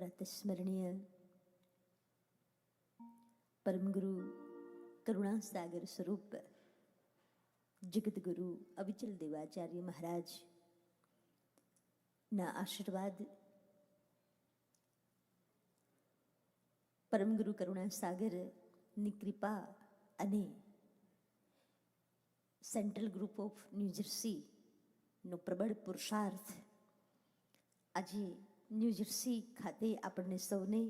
પ્રાતસ્મરણીય પરમગુરુ કરુણા સાગર સ્વરૂપ જગતગુરુ અવિચલ દેવાચાર્ય મહારાજ ના આશીર્વાદ, પરમગુરુ કરુણા સાગરની કૃપા અને સેન્ટ્રલ ગ્રુપ ઓફ ન્યૂજર્સીનો પ્રબળ પુરુષાર્થ આજે ન્યૂજર્સી ખાતે આપણને સૌને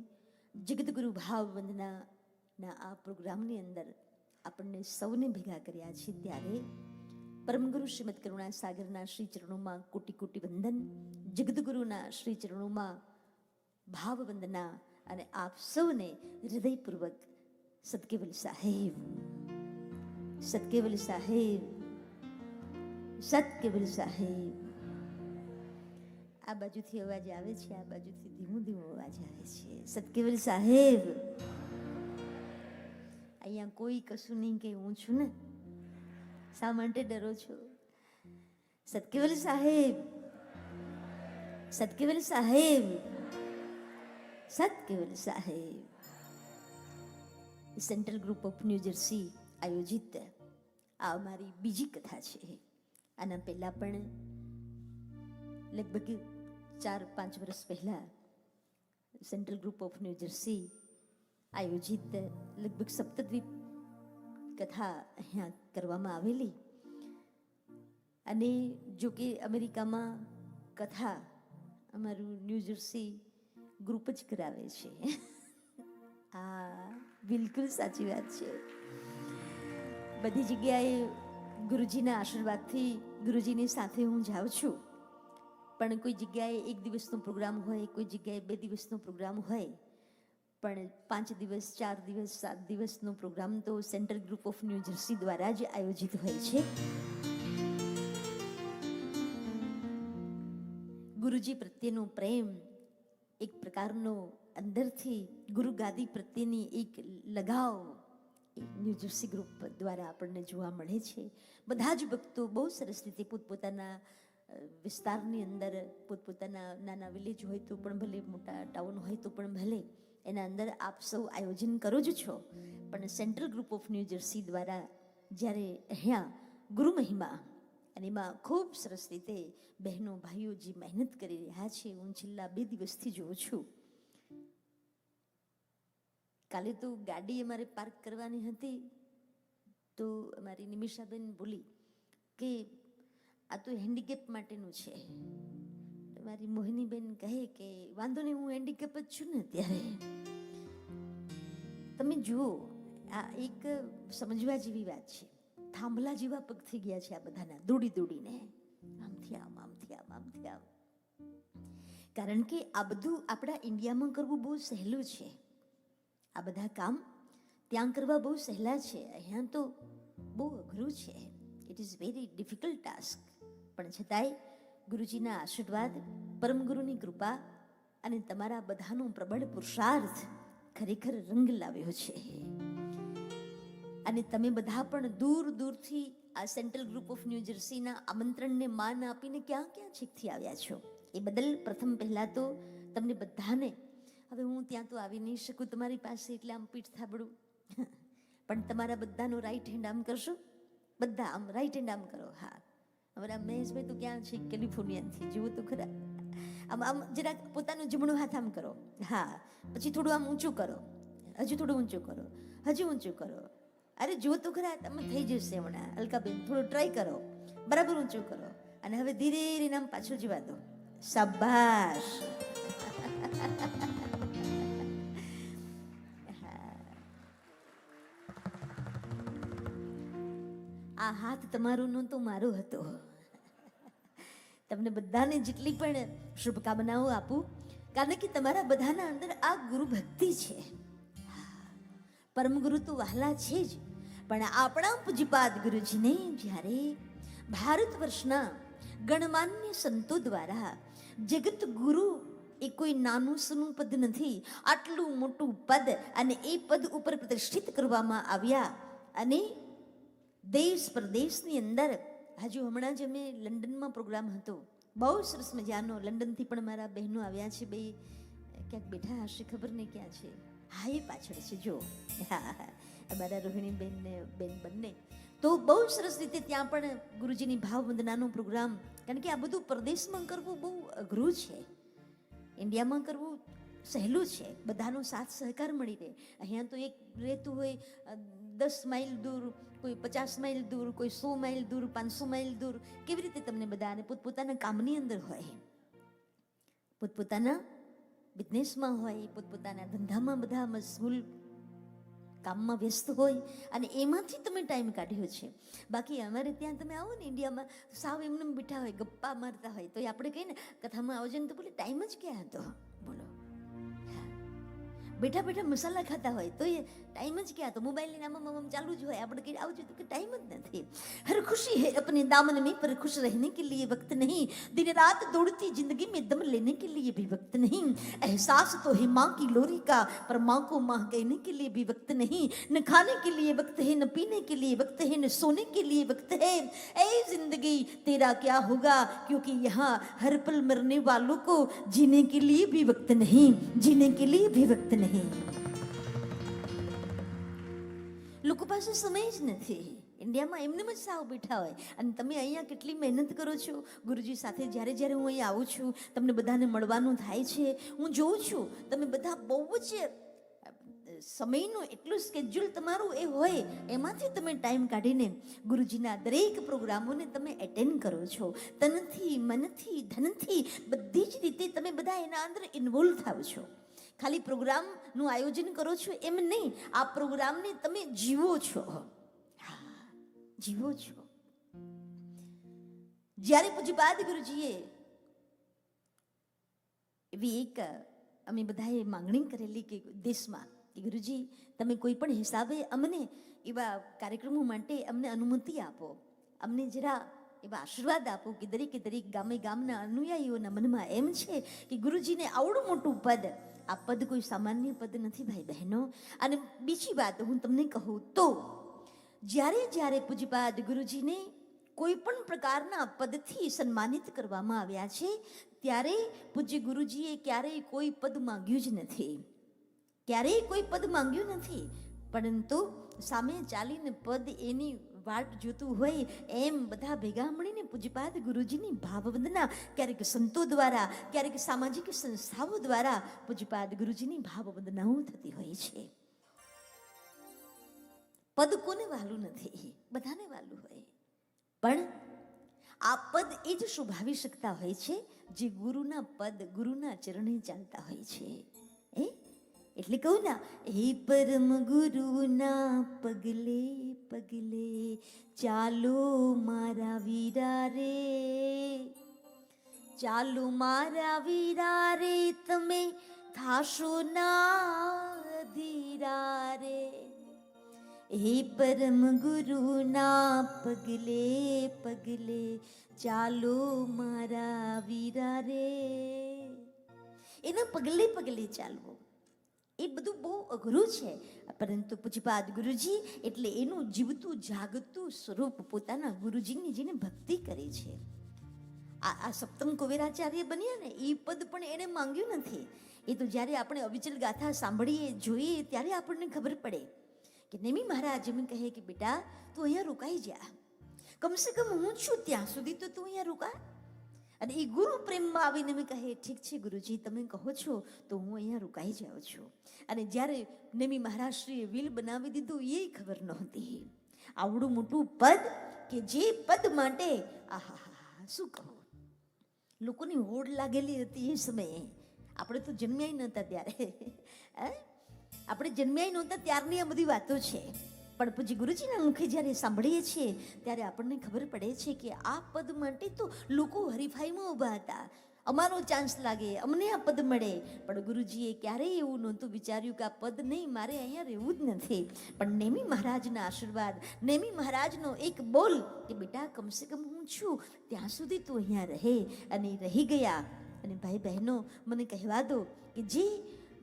જગતગુરુ ભાવ વંદનાના આ પ્રોગ્રામની અંદર આપણને સૌને ભેગા કર્યા છે. ત્યારે પરમગુરુ શ્રીમદ કરુણા સાગરના શ્રી ચરણોમાં કોટી કોટી વંદન, જગતગુરુના શ્રી ચરણોમાં ભાવ વંદના અને આપ સૌને હૃદયપૂર્વક સદકેવલ સાહેબ, સદકેવલ સાહેબ, સદકેવલ સાહેબ. આ બાજુથી અવાજ આવે છે, આ બાજુથી ધીમું ધીમું અવાજ આવે છે. સદકેવલ સાહેબ. અહીંયા કોઈ કશું નહીં કે હું છું ને, શા માટે ડરો છો? સદકેવલ સાહેબ, સદકેવલ સાહેબ, સદકેવલ સાહેબ. સેન્ટ્રલ ગ્રુપ ઓફ ન્યૂજર્સી આયોજિત આ અમારી બીજી કથા છે. આના પહેલા પણ લગભગ 4-5 વર્ષ પહેલા સેન્ટ્રલ ગ્રુપ ઓફ ન્યૂજર્સી આયોજિત લગભગ સપ્તદ્વીપ કથા અહીંયા કરવામાં આવેલી. અને જો કે અમેરિકામાં કથા અમારું ન્યૂજર્સી ગ્રુપ જ કરાવે છે. આ બિલકુલ સાચી વાત છે. બધી જગ્યાએ ગુરુજીના આશીર્વાદથી ગુરુજીની સાથે હું જાઉં છું, પણ કોઈ જગ્યાએ 1 દિવસનો પ્રોગ્રામ હોય, કોઈ જગ્યાએ 2 દિવસનો પ્રોગ્રામ હોય, પણ 5 દિવસ, 4 દિવસ, 7 દિવસનો પ્રોગ્રામ તો સેન્ટ્રલ ગ્રુપ ઓફ ન્યૂજર્સી દ્વારા જ આયોજિત હોય છે. ગુરુજી પ્રત્યેનો પ્રેમ, એક પ્રકારનો અંદરથી ગુરુ ગાદી પ્રત્યેની એક લગાવ ન્યૂજર્સી ગ્રુપ દ્વારા આપણને જોવા મળે છે. બધા જ ભક્તો બહુ સરસ રીતે પોતપોતાના વિસ્તારની અંદર, પોતપોતાના નાના વિલેજ હોય તો પણ ભલે, મોટા ટાઉન હોય તો પણ ભલે, એના અંદર આપ સૌ આયોજન કરો જ છો. પણ સેન્ટ્રલ ગ્રુપ ઓફ ન્યૂજર્સી દ્વારા જ્યારે અહીંયા ગુરુ મહિમા, અને એમાં ખૂબ સરસ રીતે બહેનો ભાઈઓ જે મહેનત કરી રહ્યા છે, હું છેલ્લા 2 દિવસથી જોઉં છું. કાલે તો ગાડી અમારે પાર્ક કરવાની હતી તો અમારી નિમિષાબેન બોલી કે આ તો હેન્ડીકેપ માટેનું છે. મારી મોહિનીબેન કહે કે વાંધો નહીં, હું હેન્ડીકેપ જ છું ને. ત્યારે તમે જુઓ, આ એક સમજવા જેવી વાત છે. થાંભલા જેવા પગ થઈ ગયા છે આ બધાના, દોડી દોડીને આમથી આમ, આમથી આમ, આમથી આમ. કારણ કે આ બધું આપણા ઇન્ડિયામાં કરવું બહુ સહેલું છે. આ બધા કામ ત્યાં કરવા બહુ સહેલા છે, અહીંયા તો બહુ અઘરું છે. It is very difficult task. પણ છતાંય ગુરુજીના આશીર્વાદ, પરમગુરુની કૃપા અને તમારા બધાનો પ્રબળ પુરુષાર્થ ખરેખર રંગ લાવ્યો છે. અને તમે બધા પણ દૂર દૂરથી આ સેન્ટ્રલ ગ્રુપ ઓફ ન્યૂજર્સીના આમંત્રણને માન આપીને ક્યાં ક્યાં છેકથી આવ્યા છો. એ બદલ પ્રથમ પહેલાં તો તમને બધાને, હવે હું ત્યાં તો આવી નહીં શકું તમારી પાસે, એટલે આમ પીઠ થાબડું, પણ તમારા બધાનો રાઈટ હેન્ડ આમ કરશો, બધા આમ રાઈટ હેન્ડ આમ કરો. હા, અમારા મહેશભાઈ તો ક્યાં છે? કેલિફોર્નિયાથી. જુઓ તો ખરા, આમ આમ જરાક પોતાનું જમણું હાથ આમ કરો. હા, પછી થોડું આમ ઊંચું કરો, હજુ થોડું ઊંચું કરો, હજુ ઊંચું કરો. અરે જુઓ તો ખરા, તમે થઈ જશે હમણાં. અલકાબેન થોડું ટ્રાય કરો, બરાબર ઊંચું કરો, અને હવે ધીરે ધીરે આમ પાછું જવા દો. શાબાશ. આ હાથ તમારો નહોતો, મારો હતો. તમને બધાને જેટલી પણ શુભકામનાઓ આપું, કારણ કે તમારા બધાના અંદર આ ગુરુ ભક્તિ છે. પરમગુરુ તો વહાલા છે જ, પણ આપણા પૂજ્યપાદ ગુરુજીને જ્યારે ભારત વર્ષના ગણમાન્ય સંતો દ્વારા જગત ગુરુ એ કોઈ નાનું સૂનું પદ નથી, આટલું મોટું પદ, અને એ પદ ઉપર પ્રતિષ્ઠિત કરવામાં આવ્યા. અને દેશ પ્રદેશની અંદર, હજુ હમણાં જ અમે લંડનમાં પ્રોગ્રામ હતો, બહુ સરસ મજાનો. લંડનથી પણ મારા બહેનો આવ્યા છે, બે ક્યાંક બેઠા હશે, ખબર નહીં ક્યાં છે. હા, એ પાછળ છે જો. હા, અમારા રોહિણી બેન ને બેન બંને તો બહુ સરસ રીતે ત્યાં પણ ગુરુજીની ભાવ વંદનાનો પ્રોગ્રામ. કારણ કે આ બધું પરદેશમાં કરવું બહુ અઘરું છે, ઇન્ડિયામાં કરવું સહેલું છે. બધાનો સાથ સહકાર મળી રહે. અહીંયા તો એક રહેતું હોય 10 માઇલ દૂર, કોઈ 50 માઇલ દૂર, કોઈ 100 માઇલ દૂર, 500 માઇલ દૂર. કેવી રીતે તમને બધાને પોતપોતાના કામની અંદર હોય, પોતપોતાના બિઝનેસમાં હોય, પોતપોતાના ધંધામાં બધા મશગુલ કામમાં વ્યસ્ત હોય, અને એમાંથી તમે ટાઈમ કાઢ્યો છે. બાકી અમારે ત્યાં તમે આવો ને ઇન્ડિયામાં, સાવ એમને બેઠા હોય, ગપ્પા મારતા હોય, તો આપણે કહીએ ને કથામાં આવજો ને, તો બોલે ટાઈમ જ ક્યાં હતો, બોલો. બેઠા બેઠા મસાલા ખાતા હોય તો એ ટાઈમ જ ક્યાં હતો, મોબાઈલની નામ ચાલુ જ હોય. આપણે કઈ આવજો તો કે ટાઈમ જ નથી. હર ખુશી है अपने दामन में, पर खुश रहने के लिए वक्त नहीं. दिन रात दौड़ती जिंदगी में दम लेने के लिए भी वक्त नहीं. एहसास तो है माँ की लोरी का, पर माँ को माँ कहने के लिए भी वक्त नहीं. न खाने के लिए वक्त है, न पीने के लिए वक्त है, न सोने के लिए वक्त है. ऐ जिंदगी तेरा क्या होगा, क्योंकि यहाँ हर पल मरने वालों को जीने के लिए भी वक्त नहीं, जीने के लिए भी वक्त नहीं. લોકો પાસે સમય જ નથી. ઇન્ડિયામાં એમને જ સાવ બેઠા હોય, અને તમે અહીંયા કેટલી મહેનત કરો છો ગુરુજી સાથે. જ્યારે જ્યારે હું અહીંયા આવું છું, તમને બધાને મળવાનું થાય છે, હું જોઉં છું તમે બધા બહુ જ સમયનું એટલું સ્કેડ્યુલ તમારું એ હોય, એમાંથી તમે ટાઈમ કાઢીને ગુરુજીના દરેક પ્રોગ્રામોને તમે એટેન્ડ કરો છો. તનથી, મનથી, ધનથી, બધી જ રીતે તમે બધા એના અંદર ઇન્વોલ્વ થાવ છો. ખાલી પ્રોગ્રામનું આયોજન કરો છો એમ નહીં, આ પ્રોગ્રામને તમે જીવો છો. હા, જીવો છો. જ્યારે પૂજ્યપાદ ગુરુજીએ એવી એક અમે બધાએ માંગણી કરેલી કે દેશમાં કે ગુરુજી તમે કોઈ પણ હિસાબે અમને એવા કાર્યક્રમો માટે અમને અનુમતિ આપો, અમને જરા એવા આશીર્વાદ આપો કે દરેકે દરેક ગામે ગામના અનુયાયીઓના મનમાં એમ છે કે ગુરુજીને આવડું મોટું પદ, આ પદ કોઈ સામાન્ય પદ નથી ભાઈ બહેનો. અને બીજી વાત હું તમને કહું તો, જ્યારે જ્યારે પૂજ્યપાદ ગુરુજીને કોઈ પણ પ્રકારના પદથી સન્માનિત કરવામાં આવ્યા છે, ત્યારે પૂજ્ય ગુરુજીએ ક્યારેય કોઈ પદ માંગ્યું જ નથી, ક્યારેય કોઈ પદ માંગ્યું નથી. પરંતુ સામે ચાલીને પદ એની વાટ જોતું હોય એમ બધા ભેગા મળીને પૂજ્યપાદ ગુરુજીની ભાવવંદના, ક્યારેક સંતો દ્વારા, ક્યારેક સામાજિક સંસ્થાઓ દ્વારા પૂજ્યપાદ ગુરુજીની ભાવવંદનાઓ થતી હોય છે. પદ કોને વાલું નથી, બધાને વાલું હોય. પણ આ પદ એ જ શોભાવી શકતા હોય છે જે ગુરુના પદ, ગુરુના ચરણે ચાલતા હોય છે. એટલે કહું ના, હે પરમ ગુરુના પગલે પગલે ચાલો મારા વીરા રે, ચાલો મારા વીરા રે, તમે થાશો ના ધીરા રે. હે પરમ ગુરુના પગલે પગલે ચાલો મારા વીરા રે. એના પગલે પગલે ચાલવો એ બધું બહુ અઘરું છે. પરંતુ પૂજ્યપાદ ગુરુજી એટલે એનું જીવતું જાગતું સ્વરૂપ, પોતાના ગુરુજીની જેને ભક્તિ કરી છે. આ સપ્તમ કુબેરાચાર્ય બન્યા ને, એ પદ પણ એને માંગ્યું નથી. એ તો જ્યારે આપણે અવિચલ ગાથા સાંભળીએ, જોઈએ, ત્યારે આપણને ખબર પડે કે નેમી મહારાજ એમ કહે કે બેટા તું અહીંયા રોકાઈ જા, કમસે કમ હું છું ત્યાં સુધી તો તું અહીંયા રોકા. અને એ ગુરુ પ્રેમમાં આવીને મેં કહે ઠીક છે ગુરુજી, તમે કહો છો તો હું અહીંયા રોકાઈ જાઉં છું. અને જ્યારે નેમી મહારાજશ્રીએ વિલ બનાવી દીધું એ ખબર નહોતી. આવડું મોટું પદ કે જે પદ માટે આહા શું કહું, લોકોની હોડ લાગેલી હતી એ સમયે. આપણે તો જન્મ્યા નહોતા ત્યારે, આપણે જન્મ્યા નહોતા ત્યારની આ બધી વાતો છે. પણ પૂજ્ય ગુરુજીના મુખે જ્યારે સાંભળીએ છીએ ત્યારે આપણને ખબર પડે છે કે આ પદ માટે તો લોકો હરીફાઈમાં ઊભા હતા. અમારો ચાન્સ લાગે, અમને આ પદ મળે. પણ ગુરુજીએ ક્યારેય એવું નહોતું વિચાર્યું કે આ પદ નહીં, મારે અહીંયા રહેવું જ નથી. પણ નેમી મહારાજના આશીર્વાદ, નેમી મહારાજનો એક બોલ કે બેટા કમસે કમ હું છું ત્યાં સુધી તું અહીંયા રહે, અને રહી ગયા. અને ભાઈ બહેનો મને કહેવા દો કે જે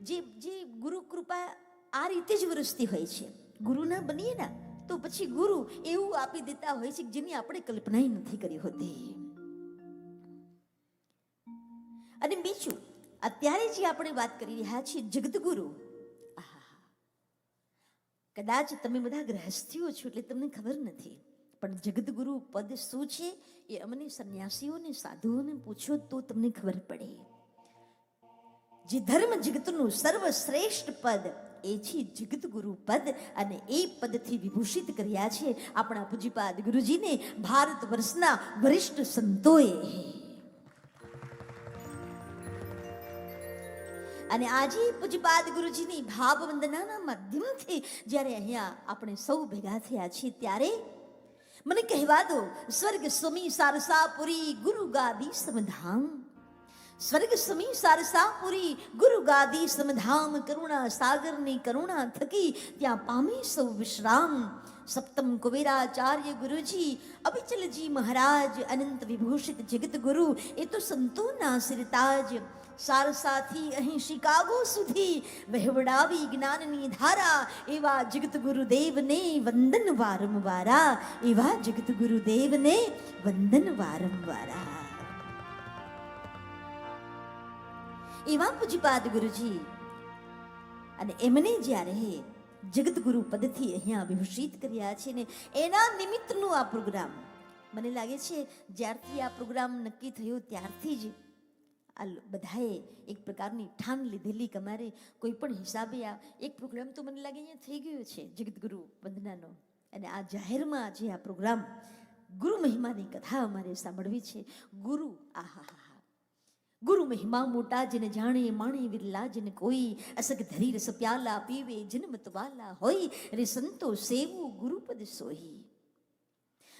જે જે ગુરુ કૃપા આ રીતે જ વરસતી હોય છે. ગુરુ ના બનીએ ને તો પછી ગુરુ એવું આપી દેતા હોય છે જેની આપણે કલ્પના નથી કરી હોતી. અને બીજું, અત્યારે જે આપણે વાત કરી રહ્યા છીએ જગતગુરુ, કદાચ તમે બધા ગ્રહસ્થીઓ છો એટલે તમને ખબર નથી, પણ જગતગુરુ પદ શું છે એ અમને સંન્યાસીઓને સાધુઓને પૂછો તો તમને ખબર પડે. જે ધર્મ જગતનું સર્વશ્રેષ્ઠ પદ એ છે જગતગુરુ પદ, અને એ પદથી વિભૂષિત કર્યા છે આપણા પૂજ્યપાદ ગુરુજીને ભારત વર્ષના વરિષ્ઠ સંતોએ. અને આજે પૂજ્યપાદ ગુરુજીની ભાવ વંદનાના માધ્યમથી જ્યારે અહીંયા આપણે સૌ ભેગા થયા છીએ ત્યારે મને કહેવા દો, સ્વર્ગ સ્વમી સારસાપુરી ગુરુ ગાદી સમધામ, સ્વર્ગ સ્વમી સારસાપુરી ગુરુ ગાદી સમધામ, કરુણા સાગરની કરુણા થકી ત્યાં પામે સૌ વિશ્રામ. સપ્તમ કુબેરાચાર્ય ગુરુજી, અવિચલજી મહારાજ, અનંત વિભૂષિત જગત ગુરુ, એ તો સંતોના સિરતાજ. સારસાથી અહીં શિકાગો સુધી વહેવડાવી જ્ઞાનની ધારા, એવા જગત ગુરુદેવને વંદન વારંવારા, એવા જગત ગુરુદેવને વંદન વારંવારા. એવા પૂજ્યપાદ ગુરુજી, અને એમને જ્યારે જગતગુરુ પદથી અહીંયા વિભૂષિત કર્યા છે ને એના નિમિત્તનું આ પ્રોગ્રામ, મને લાગે છે જ્યારથી આ પ્રોગ્રામ નક્કી થયો ત્યારથી જ આ બધાએ એક પ્રકારની ઠાન લીધેલી કે અમારે કોઈ પણ હિસાબે આ એક પ્રોગ્રામ તો મને લાગે અહીંયા થઈ ગયો છે જગતગુરુ વંદનાનો, અને આ જાહેરમાં જે આ પ્રોગ્રામ ગુરુ મહિમાની કથા અમારે સાંભળવી છે. ગુરુ, આહા, ગુરુ મહિમા મોટા જેને જાણે માણે વિરલા, જેને કોઈ અસગ ધરી રસ પ્યાલા પીવે જન્મત વાલા હોય, રે સંતો સેવું ગુરુપદ સોઈ.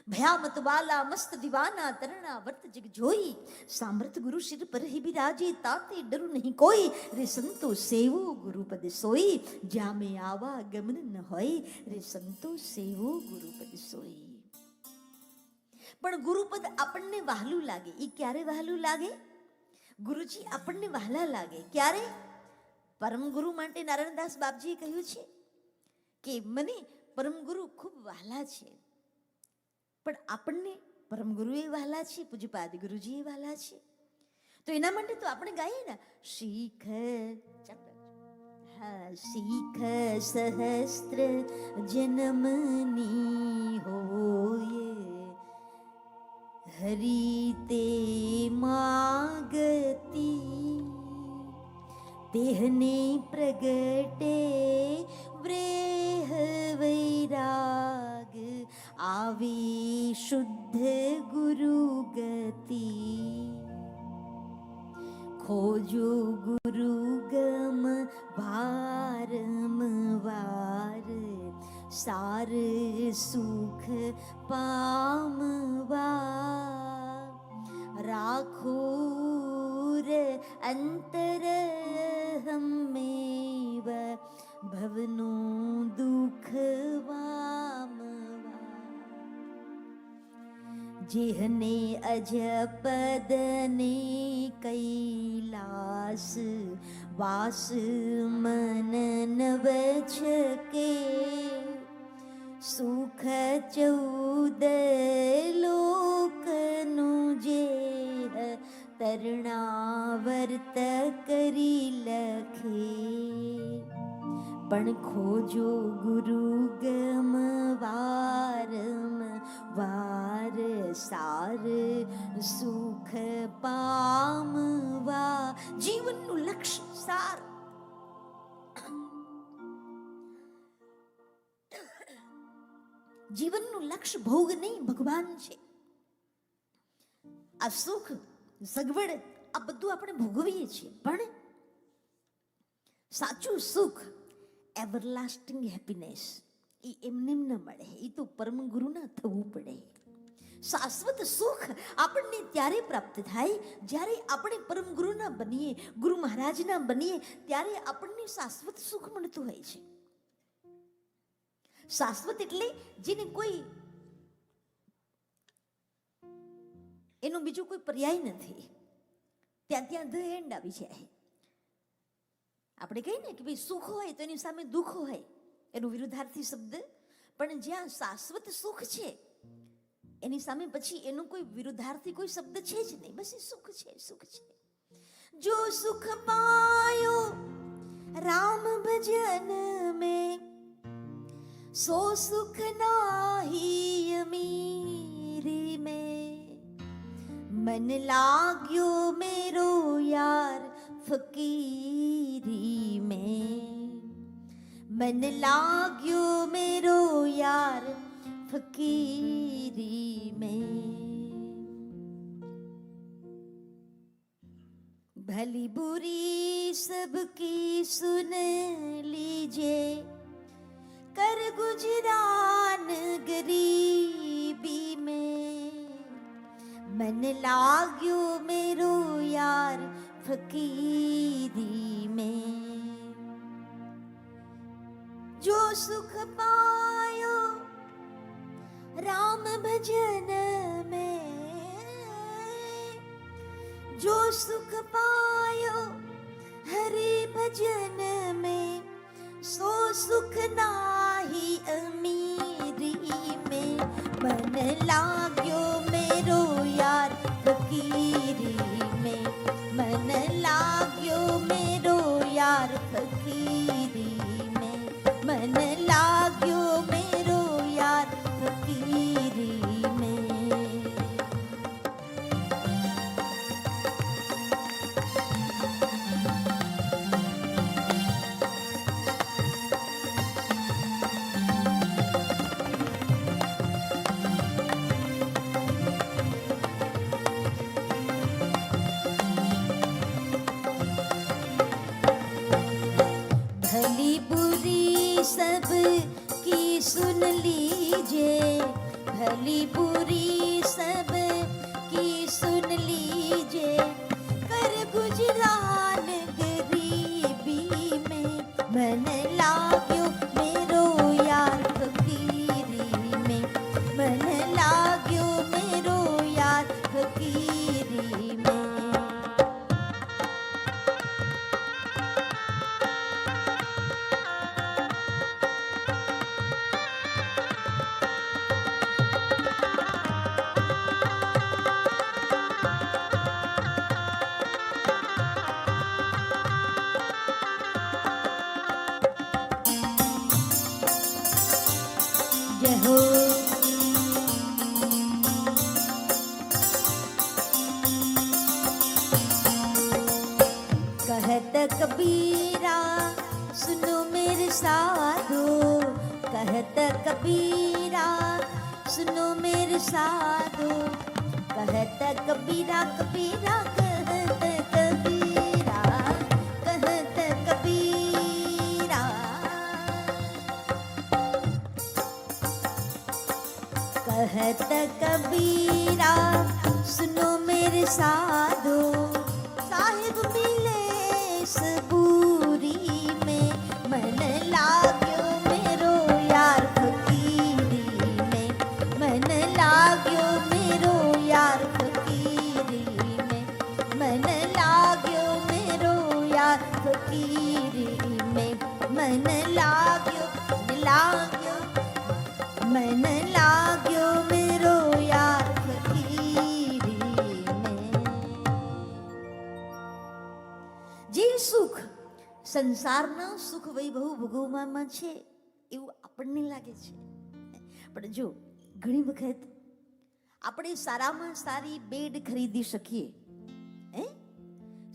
ભયામત વાલા મસ્ત દીવાના તરણા વર્ત જગ જોઈ, સામર્થ ગુરુ શિર પર હી બિરાજે તાતે ડરુ નહીં કોઈ, રે સંતો સેવો ગુરુપદ સોઈ. જ્યાં મેં આવા ગમન ન હોય, રે સંતો સેવો ગુરુપદ સોઈ. પણ ગુરુપદ આપણને વહાલું લાગે, એ ક્યારે વહાલું લાગે? ગુરુજી આપણને વહાલા લાગે ક્યારે? પરમ ગુરુ માટે નારાયણદાસ બાપજીએ કહ્યું છે કે મને પરમ ગુરુ ખૂબ વહાલા છે, પણ આપણને પરમ ગુરુ એ વહાલા છે, પૂજ્યપાદ ગુરુજી એ વહાલા છે. તો એના માટે તો આપણે ગાઈએ ને, શીખ શીખ સહસ્ત્ર જન્મની હોય, હરિતે માગતી તેહને પ્રગટે વ્રેહ વૈરાગ, આવી શુદ્ધ ગુરુ ગતિ. ખોજો ગુરુ ગમ વારંવાર, સાર સુખ પામવા. રાખો અંતર હમેવ ભવનું દુઃખ વામવા. જેહને અજપદને કૈલાસ વાસ મન નવ છકે, સુખ 14 લોકનું જે તરણાવર્ત કરી લખે. પણ ખોજો ગુરુ ગમ વારંવાર, સાર સુખ પામવા. જીવનનું લક્ષ્ય સાર, જીવનનું લક્ષ્ય ભોગ નહીં ભગવાન છે. આ સુખ સગવડ આ બધું આપણે ભોગવીએ છીએ, પણ સાચું સુખ, એવરલાસ્ટિંગ હેપીનેસ, એ એમને ન મળે, એ તો પરમ ગુરુના થવું પડે. શાશ્વત સુખ આપણને ત્યારે પ્રાપ્ત થાય જ્યારે આપણે પરમ ગુરુના બનીએ, ગુરુ મહારાજના બનીએ, ત્યારે આપણને શાશ્વત સુખ મળતું હોય છે. શાશ્વત એટલે જેને કોઈ એનો બીજો કોઈ પર્યાય નથી, ત્યાં ધ એન્ડ આવી જાય. આપણે કહીએ ને કે ભાઈ સુખ હોય તો એની સામે દુઃખ હોય, એનો વિરુદ્ધાર્થી શબ્દ, પણ જ્યાં શાશ્વત સુખ છે એની સામે પછી એનો કોઈ વિરુદ્ધાર્થી કોઈ શબ્દ છે જ નહીં, બસ એ સુખ છે, સુખ છે. जो सुख पायो राम भजन में, सो सुख नाही अमीरी में। मन लाग्यो मेरो यार फकीरी में, मन लाग्यो मेरो यार फकीरी में। भली बुरी सबकी सुन लीजिए, कर गुजरान गरीबी में। मन लाग्यो मेरो यार फकीरी में, जो सुख पायो राम भजन में, जो सुख पायो हरि भजन में, सो सुख नाही अमीरी में। मन लाग्यो मेरो यार फकीरी में, मन लाग्यो मेरो यार फकीरी में, मन लाग्यो मेरो यार फकीरी में। भली बुरी सब की सुन लीजिए, भली बुरी सब की सुन लीजिए, कर गुजरान गरीबी में। मन लाग्यो मेरो यार फकीरी में, मन लाग्यो मेरो यार फकीरी में। जय हो। कहत कबीरा सुनो मेरे साधो, कहत कबीरा सुनो मेरे साधो, कहत कबीरा कबीरा कहत कबीरा, कहत कबीरा, कहत कबीरा सुनो मेरे साधो, साहिब मिले सबूरी में। मन लाग्यो मेरो यार फकीरी में, मन लाग्यो मेरो यार फकीरी में, मन लाग्यो मेरो यार फकीरी में। मन लाग्यो लाग्यो, मन लाग्यो मेरो यार फकीरी में। જે સુખ સંસારના સુખ વૈભવ ભોગવવામાં છે એવું આપણને લાગે છે, પણ જો ઘણી વખત આપણે સારામાં સારી બેડ ખરીદી શકીએ, હે,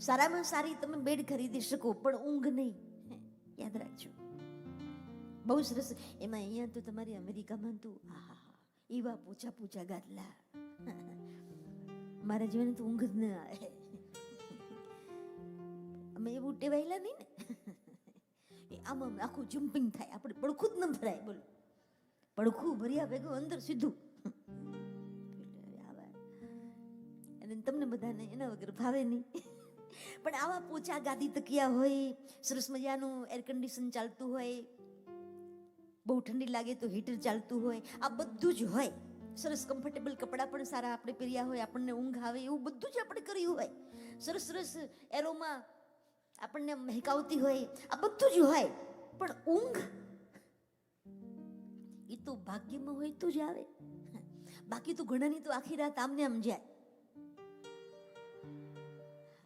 સારામાં સારી તમે બેડ ખરીદી શકો પણ ઊંઘ નહીં, યાદ રાખજો. બહુ સરસ. એમાં અહીંયા તો તમારી અમેરિકામાં તો એવા પૂછા પૂછા ગાદલા, મારા જીવન તો ઊંઘ જ ન આવે. અમે એવું ટેવાયેલા નહીં ને, આમ આખું જમ્પિંગ થાય, આપણે પડખું જ ન ભરાય. બોલો, પડખું ભર્યા ભેગું અંદર સીધું. અને તમને બધાને એના વગર ભાવે નહીં. પણ આવા પોચા ગાદી તકિયા હોય, સરસ મજાનું એર કન્ડિશન ચાલતું હોય, બહુ ઠંડી લાગે તો હીટર ચાલતું હોય, આ બધું જ હોય. સરસ કમ્ફર્ટેબલ કપડાં પણ સારા આપણે પહેર્યા હોય, આપણને ઊંઘ આવે એવું બધું જ આપણે કર્યું હોય. સરસ સરસ એરોમાં આપણને મહેકાવતી હોય, આ બધું જ હોય. પણ ઊંઘ એ તો ભાગ્યમાં હોય તો જ આવે. બાકી તો ઘણાની તો આખી રાત આમને આમ જાય.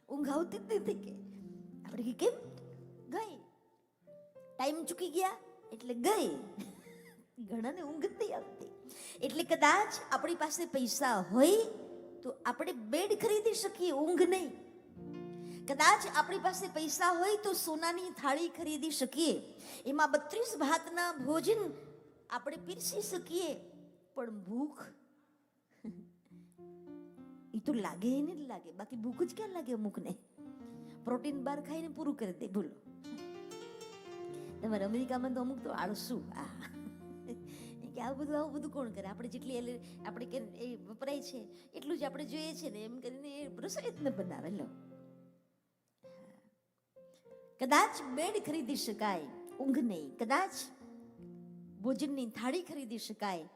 ઊંઘ ઊંઘ આવતી જ નથી કે આપણે કેમ ગઈ, ટાઈમ ચૂકી ગયા એટલે ગઈ. ઘણાને ઊંઘ નથી આવતી. એટલે કદાચ આપણી પાસે પૈસા હોય તો આપણે બેડ ખરીદી શકીએ, ઊંઘ નહીં. કદાચ આપણી પાસે પૈસા હોય તો સોનાની થાળી ખરીદી શકીએ, એમાં 32 ભાતના ભોજન આપણે પીરસી શકીએ, પણ ભૂખ એ તો લાગે એને જ લાગે, બાકી ભૂખ જ ક્યાં લાગે અમુકને. પ્રોટીન બાર ખાઈને પૂરું કરી દે. બોલો, તમારે અમેરિકામાં તો અમુક તો આળસુ, કે આવું બધું કોણ કરે, આપણે જેટલી આપણે કે એ વપરાય છે એટલું જ આપણે જોઈએ છે ને, એમ કરીને રસોઈ જ ન બનાવે. લો, કદાચ બેડ ખરીદી શકાય, ઊંઘ નહીં. કદાચ ભોજનની થાળી ખરીદી શકાય,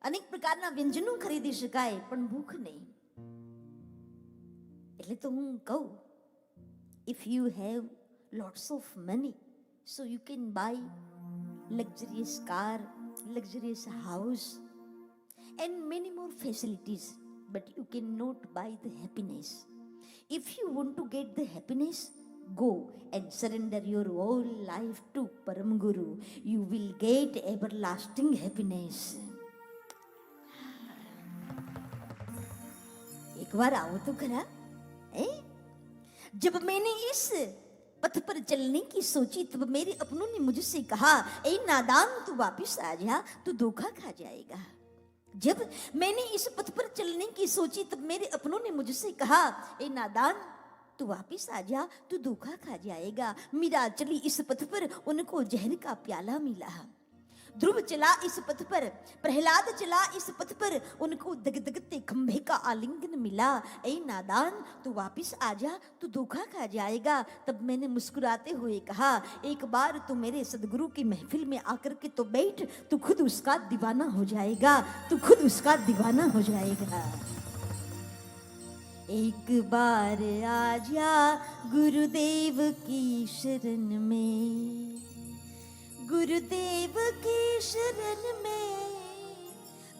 અનેક પ્રકારના વ્યંજનો ખરીદી શકાય, પણ ભૂખ નહીં. એટલે તો હું કહું, if you have lots of money, so you can buy luxurious car, luxurious house and many more facilities, but you cannot buy the happiness. If you want to get the happiness, go and surrender your whole life to Param Guru. You will get everlasting happiness. एक बार आओ तो खरा. जब मैंने इस पथ पर चलने की सोची तब मेरे अपनों ने मुझसे कहा, ए नादान तू वापिस आ जा, तू धोखा खा जाएगा. जब मैंने इस पथ पर चलने की सोची तब मेरे अपनों ने मुझसे कहा, ए नादान तू वापिस आ जा, तू धोखा खा जाएगा. मीरा चली इस पथ पर, उनको जहर का प्याला मिला. ध्रुव चला इस पथ पर, प्रहलाद चला इस पथ पर, उनको दगदगते खंभे का आलिंगन मिला. ए नादान तू वापिस आ जा, तू धोखा खा जाएगा. तब मैंने मुस्कुराते हुए कहा, एक बार तू मेरे सदगुरु की महफिल में आकर के तो बैठ, तू खुद उसका दीवाना हो जाएगा, तू खुद उसका दीवाना हो जाएगा. एक बार आ जा गुरुदेव की शरण में, गुरुदेव की शरण में,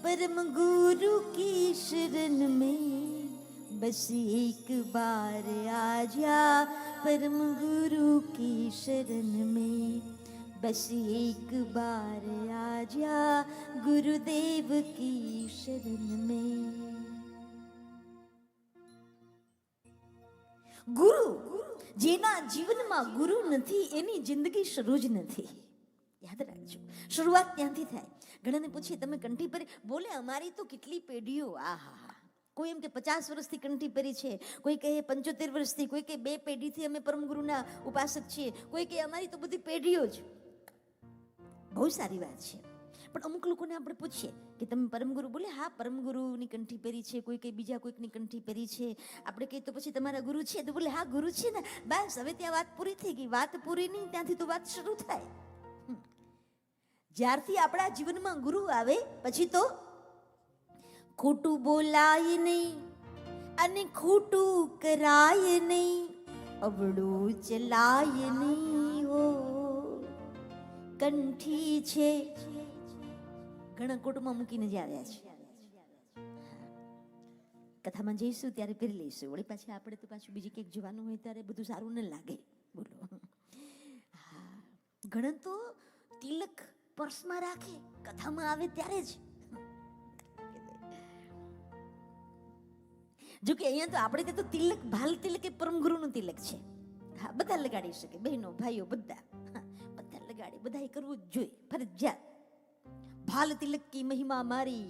परम गुरु की शरण में. बस एक बार आ जा परम गुरु की शरण में, बस एक बार आ जा गुरुदेव की शरण में. ગુરુ, જેના જીવનમાં ગુરુ નથી એની જિંદગી શરૂ જ નથી. યાદ રાખજો, શરૂઆત ત્યાંથી થાય. ઘણાને પૂછીએ તમે કંઠી પહેરી, બોલે અમારી તો કેટલી પેઢીઓ. આહા, કોઈ એમ કે 50 વર્ષથી કંઠી પહેરી છે, કોઈ કહે 75 વર્ષથી, કોઈ કહે 2 પેઢીથી અમે પરમ ગુરુના ઉપાસક છીએ, કોઈ કહે અમારી તો બધી પેઢીઓ જ. બહુ સારી વાત છે, પણ અમુક લોકોને આપણે પૂછીએ કે તમે પરમગુરુ, બોલે હા પરમગુરુની કંઠી પહેરી છે, કોઈ કઈ બીજા કોઈકની કંઠી પહેરી છે. આપણે કહીએ તો પછી તમારા ગુરુ છે, તો બોલે હા ગુરુ છે ને. બસ હવે ત્યાં વાત પૂરી થઈ ગઈ. વાત પૂરી નહીં, ત્યાંથી તો વાત શરૂ થાય. જ્યારથી આપણા જીવનમાં ગુરુ આવે પછી તો ખોટું બોલાય નહીં અને ખોટું કરાય નહીં, અવળું ચલાય નહીં. હો કંઠી છે, ઘણા કોટમાં મૂકીને જ આવ્યા છે. કથામાં જઈશું ત્યારે પહેરી લઈશું. વળી પાછી આપણે તો પાછું બીજી કંઈક જોવાનું હોય ત્યારે બધું સારું ન લાગે. બોલો, ઘણા તો તિલક પર્સમાં રાખે, કથામાં આવે ત્યારે જ. જો કે અહીંયા તો આપણે તો તિલક, ભાલ તિલક એ પરમ ગુરુનું તિલક છે. હા, બધા લગાડી શકે, બહેનો ભાઈઓ બધા બધા લગાડે, બધા કરવું જ જોઈએ, ફરજિયાત. ભાલ તિલક કી મહિમા મારી,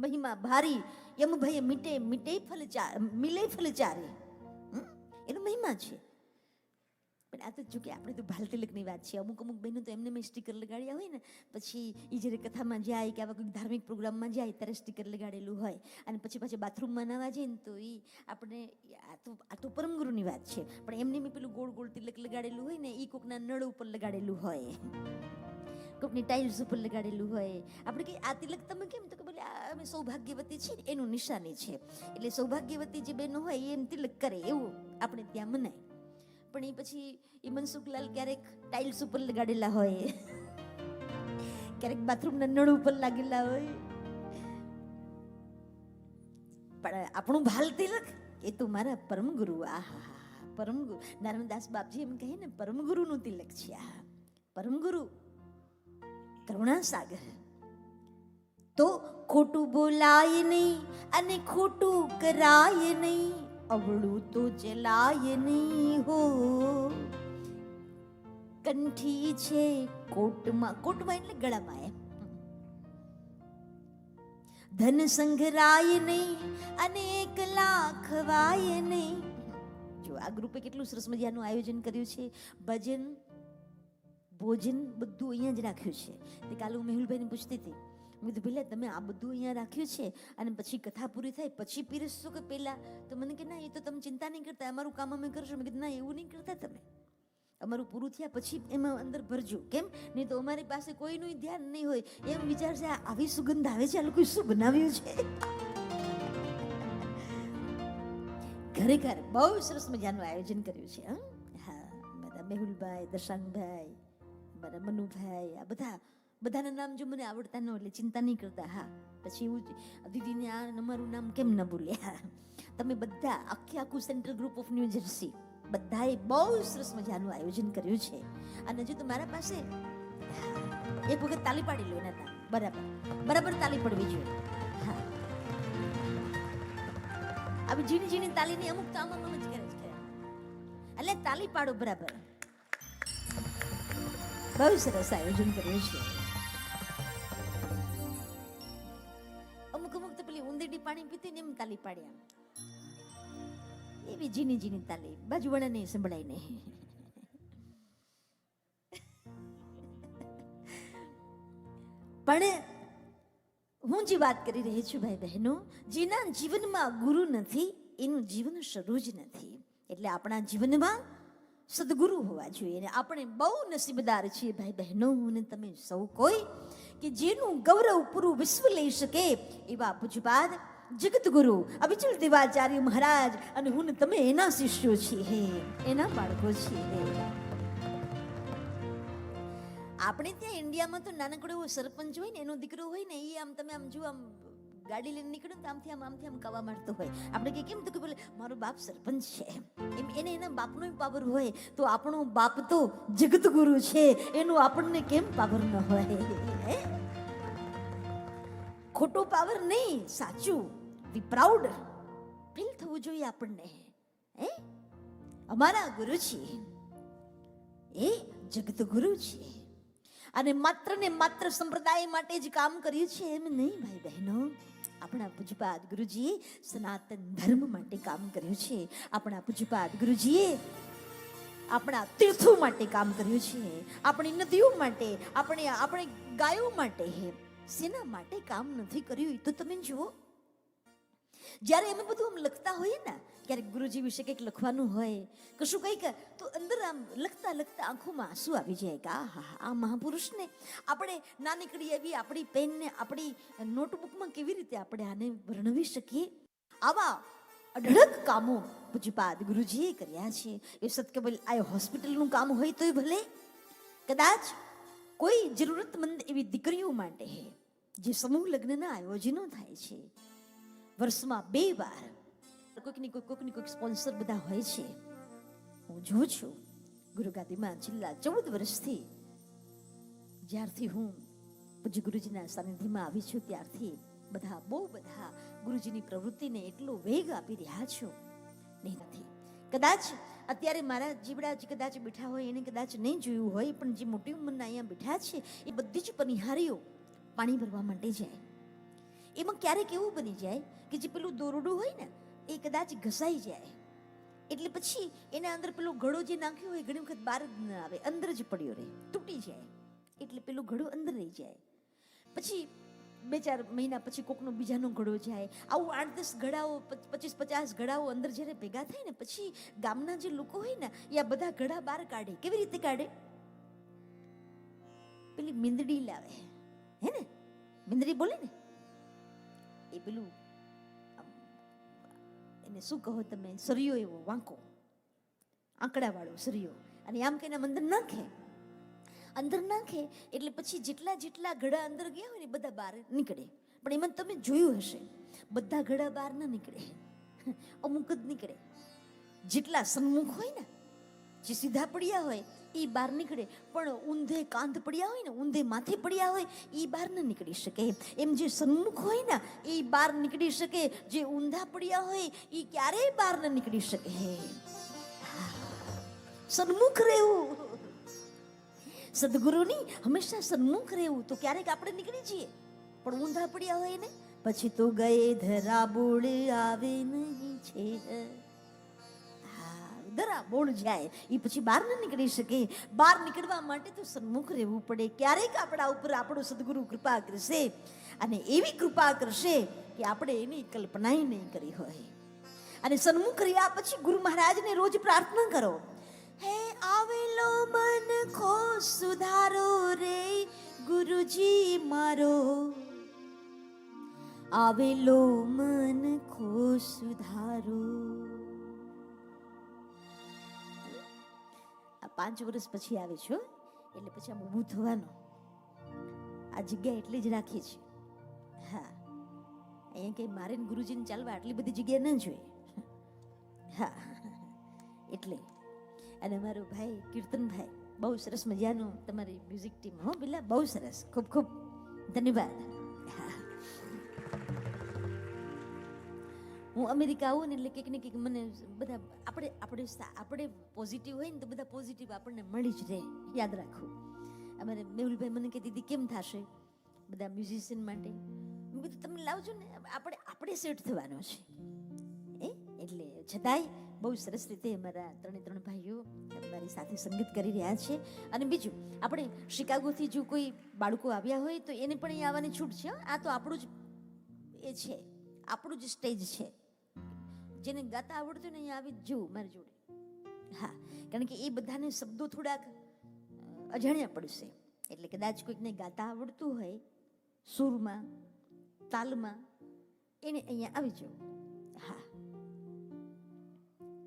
મહિમા ભારી, યમ ભય મીટે મીટે મિલે ફલચારે. એનો મહિમા છે. પણ આ તો જો કે આપણે તો ભાલ તિલકની વાત છે. અમુક બહેનો તો એમને મેં સ્ટીકર લગાડ્યા હોય ને, પછી એ જ્યારે કથામાં જાય કે આવા કોઈ ધાર્મિક પ્રોગ્રામમાં જાય ત્યારે સ્ટીકર લગાડેલું હોય, અને પછી પાછા બાથરૂમમાં નાવા જાય ને તો એ આપણે આ તો પરમગુરુની વાત છે. પણ એમને મેં પેલું ગોળ ગોળ તિલક લગાડેલું હોય ને, એ કોકના નળ ઉપર લગાડેલું હોય, કોકની ટાઇલ્સ ઉપર લગાડેલું હોય. આપણે કહીએ આ તિલક તમે કેમ, તો કે બોલે અમે સૌભાગ્યવતી છે ને એનું નિશાની છે. એટલે સૌભાગ્યવતી જે બહેનો હોય એમ તિલક કરે એવું આપણે ત્યાં મનાય. પણ એ પછી એ મનસુખલાલ ક્યારેક ટાઇલ્સ ઉપર લગાડેલા હોય, ક્યારેક બાથરૂમના નળ ઉપર લાગેલા હોય. પણ આપણું ભાલ તિલક એ તો મારા પરમ ગુરુ. આહા, પરમગુરુ નારાયણદાસ બાપજી એમ કહે ને, પરમગુરુનું તિલક છે આ. પરમગુરુ કરુણાસાગર. તો ખોટું બોલાય નહીં અને ખોટું કરાય નહીં, અવળું તો ચલાય નહીં હો. કંઠી છે કોટમાં, કોટમાં એટલે ગળામાં એમ. ધન સંઘરાય નહીં અને એકલા ખવાય નહીં. જો આ ગ્રુપે કેટલું સરસ મજાનું આયોજન કર્યું છે. ભજન ભોજન બધું અહીંયા જ રાખ્યું છે. તે કાલે હું મેહુલભાઈને પૂછતી હતી, મેં કીધું ભલે તમે આ બધું અહીંયા રાખ્યું છે અને પછી કથા પૂરી થાય પછી પીરસશો કે પહેલા? તો મને કે ના, એ તો તમે ચિંતા નહીં કરતા, અમારું કામ અમે કરશું. મેં કીધું ના, એવું નહીં કરતા તમે, અમારું પૂરું થયા પછી એમાં અંદર ભરજો. કેમ? નહીં તો અમારી પાસે કોઈનું ધ્યાન નહીં હોય, એમ વિચારશે આવી સુગંધ આવે છે, આ લોકોએ શું બનાવ્યું છે. ખરેખર બહુ સરસ મજાનું આયોજન કર્યું છે. હા, બધા મેહુલભાઈ, દર્શાનભાઈ, મારા મનુભાઈ, આ બધાના નામ જો મને આવડતા ન એટલે ચિંતા નહીં કરતા. હા, પછી એવું દીદીને આ અમારું નામ કેમ ન ભૂલ્યા. તમે બધા આખું central group of new jersey બધાએ બહુ સરસ મજાનું આયોજન કર્યું છે. અને હજુ તો મારા પાસે એક વખત તાલી પાડી લો એના નામ. બરાબર તાલી પડવી જોઈએ. હા, આવી ઝીણી ઝીણી તાલીની અમુક તો આમ જ કરે છે. એટલે તાલી પાડો બરાબર. બહુ સરસ આયોજન કર્યું છે. અમુક તો પેલી ઊંધેડી પાણી પીતી ને એમ તાલી પાડ્યા, એવી ઝીણી ઝીણી તાલી બાજુવાળાને સંભળાય નહીં. પણ હું જે વાત કરી રહી છું ભાઈ બહેનો, જેના જીવનમાં ગુરુ નથી એનું જીવન શરૂ જ નથી. એટલે આપણા જીવનમાં સદગુરુ હોવા જોઈએ. અને આપણે બહુ નસીબદાર છીએ ભાઈ બહેનો, અને તમે સૌ કોઈ કે જેનું ગૌરવ પૂરું વિશ્વ લઈ શકે એવા પૂજ્યપાદ જગતગુરુ અવિચલ દેવાચાર્ય મહારાજ અને હું ને તમે એના શિષ્યો છીએ, એના બાળકો છીએ. આપણે ત્યાં ઇન્ડિયામાં તો નાનકડો એવો સરપંચ હોય ને, એનો દીકરો હોય ને, એ આમ તમે આમ જો આમ ગાડી લઈને નીકળો તો આમથી આમ કવા મારતો હોય. આપણે કે કેમ તો કે બોલે મારો બાપ સરપંચ છે એમ. એને એના બાપનો પાવર હોય તો આપણો બાપ તો જગતગુરુ છે, એનું આપણને કેમ પાવર ન હોય? ખોટો પાવર નહીં, સાચું બી પ્રાઉડ ફીલ થવું જોઈએ આપણને. અમારા ગુરુ છે એ જગતગુરુ છે, અને માત્ર ને માત્ર સંપ્રદાય માટે જ કામ કર્યું છે એમ નહીં ભાઈ બહેનો. આપણા પૂજ્યપાદ ગુરુજીએ સનાતન ધર્મ માટે કામ કર્યું છે. આપણા પૂજ્યપાદ ગુરુજીએ આપણા તીર્થો માટે કામ કર્યું છે, આપણી નદીઓ માટે, આપણે ગાયો માટે. શેના માટે કામ નથી કર્યું એ તો તમે જુઓ. જ્યારે અમે બધું આમ લખતા હોઈએ ને, ક્યારેક ગુરુજી વિશે કંઈક લખવાનું હોય, કશું કંઈક, તો અંદર આમ લખતા આંખોમાં આંસુ આવી જાય કે આ મહાપુરુષને આપણે નાનકડી એવી આપણી પેનને આપણી નોટબુકમાં કેવી રીતે આપણે આને વર્ણવી શકીએ. આવા અઢળક કામો પૂજ્યપાદ ગુરુજીએ કર્યા છે. એ સત્કબલ આ હોસ્પિટલનું કામ હોય તોય ભલે, કદાચ કોઈ જરૂરતમંદ એવી દીકરીઓ માટે જે સમૂહ લગ્નના આયોજનો થાય છે વર્ષમાં 2 વાર, કોઈકની કોઈક સ્પોન્સર બધા હોય છે. હું જોઉં છું ગુરુગાદીમાં છેલ્લા 14 વર્ષથી, જ્યારથી હું પૂજ્ય ગુરુજીના સાનિધ્યમાં આવી છું ત્યારથી બહુ બધા ગુરુજીની પ્રવૃત્તિને એટલો વેગ આપી રહ્યા છો નહીં નથી. કદાચ અત્યારે મારા જીવડા જ કદાચ બેઠા હોય એને કદાચ નહીં જોયું હોય, પણ જે મોટી ઉંમરના અહીંયા બેઠા છે એ બધી જ પનિહારીઓ પાણી ભરવા માટે જાય. એમાં ક્યારેક એવું બની જાય કે જે પેલું દોરડું હોય ને એ કદાચ ઘસાઈ જાય, એટલે પછી એના અંદર પેલો ઘડો જે નાખ્યો હોય ઘણી વખત બહાર જ ન આવે, અંદર જ પડ્યો રહે, તૂટી જાય. એટલે પેલો ઘડો અંદર રહી જાય. પછી 2-4 મહિના પછી કોકનો બીજાનો ઘડો જાય. આવું 8-10 ઘડાઓ, 25-50 ઘડાઓ અંદર જ્યારે ભેગા થાય ને પછી ગામના જે લોકો હોય ને એ આ બધા ઘડા બહાર કાઢે. કેવી રીતે કાઢે? પેલી મીંદડી લાવે, હે ને, મીંદડી બોલે ને, એ પેલું એને શું કહો તમે, સરિયો એવો વાંકો આંકડા વાળો સરિયો, અને આમ કહીને અંદર નાખે એટલે પછી જેટલા ઘડા અંદર ગયા હોય ને બધા બહાર નીકળે. પણ એમાં તમે જોયું હશે બધા ઘડા બહાર ના નીકળે, અમુક જ નીકળે. જેટલા સન્મુખ હોય ને, જે સીધા પડ્યા હોય એ બહાર નીકળે, પણ ઊંધે કાંધ પડ્યા હોય ને, ઊંધે માથે પડ્યા હોય એ બહાર ન નીકળી શકે. એમ જે સન્મુખ હોય ને એ બહાર નીકળી શકે, જે ઊંધા પડ્યા હોય એ ક્યારેય બહાર ન નીકળી શકે. સન્મુખ રહેવું, સદગુરુની હંમેશા સન્મુખ રહેવું, તો ક્યારેક આપણે નીકળી જઈએ, પણ ઊંધા પડ્યા હોય ને પછી તો ગયે ધરા બોળ આવે નહીં છે. ધરા બોળ જાય એ પછી બહાર ન નીકળી શકે. બહાર નીકળવા માટે તો સન્મુખ રહેવું પડે. ક્યારેક આપણા ઉપર આપણો સદગુરુ કૃપા કરશે, અને એવી કૃપા કરશે કે આપણે એની કલ્પના નહીં કરી હોય. અને સન્મુખ રહ્યા પછી ગુરુ મહારાજને રોજ પ્રાર્થના કરો, હે આવેલો મન ખો સુધારો રે ગુરુજી મારો, આવેલો મન ખો સુધારો. 5 વર્ષ પછી આવે છો એટલે પછી આમ ઊભું થવાનું. આ જગ્યા એટલી જ રાખી છે. હા, અહીંયા કઈ મારે ગુરુજીને ચાલવા આટલી બધી જગ્યા ન જોઈએ. હા, એટલે અને મારો ભાઈ કીર્તનભાઈ બહુ સરસ મજાનું, તમારી મ્યુઝિક ટીમ હો પેલા બહુ સરસ, ખૂબ ખૂબ ધન્યવાદ. હું અમેરિકા આવું ને એટલે કંઈક ને કંઈક મને બધા આપણે પોઝિટિવ હોય ને તો બધા પોઝિટિવ આપણને મળી જ રહે, યાદ રાખવું. અમારે મેહુલભાઈ મને કહેતી હતી કેમ થશે બધા મ્યુઝિશિયન માટે. મેં કીધું તમે લાવજો ને, આપણે સેટ થવાનો છે. એટલે છતાંય બહુ સરસ રીતે અમારા 3 ભાઈઓ મારી સાથે સંગીત કરી રહ્યા છે. અને બીજું, આપણે શિકાગોથી જો કોઈ બાળકો આવ્યા હોય તો એને પણ અહીં આવવાની છૂટ છે. આ તો આપણું જ એ છે, આપણું જ સ્ટેજ છે. જેને ગાતા આવડતું ને અહીંયા આવી જ જવું મારી જોડે. હા, કારણ કે એ બધાને શબ્દો થોડાક અજાણ્યા પડશે, એટલે કદાચ કોઈકને ગાતા આવડતું હોય સૂરમાં, તાલમાં, એને અહીંયા આવી જવું. હા,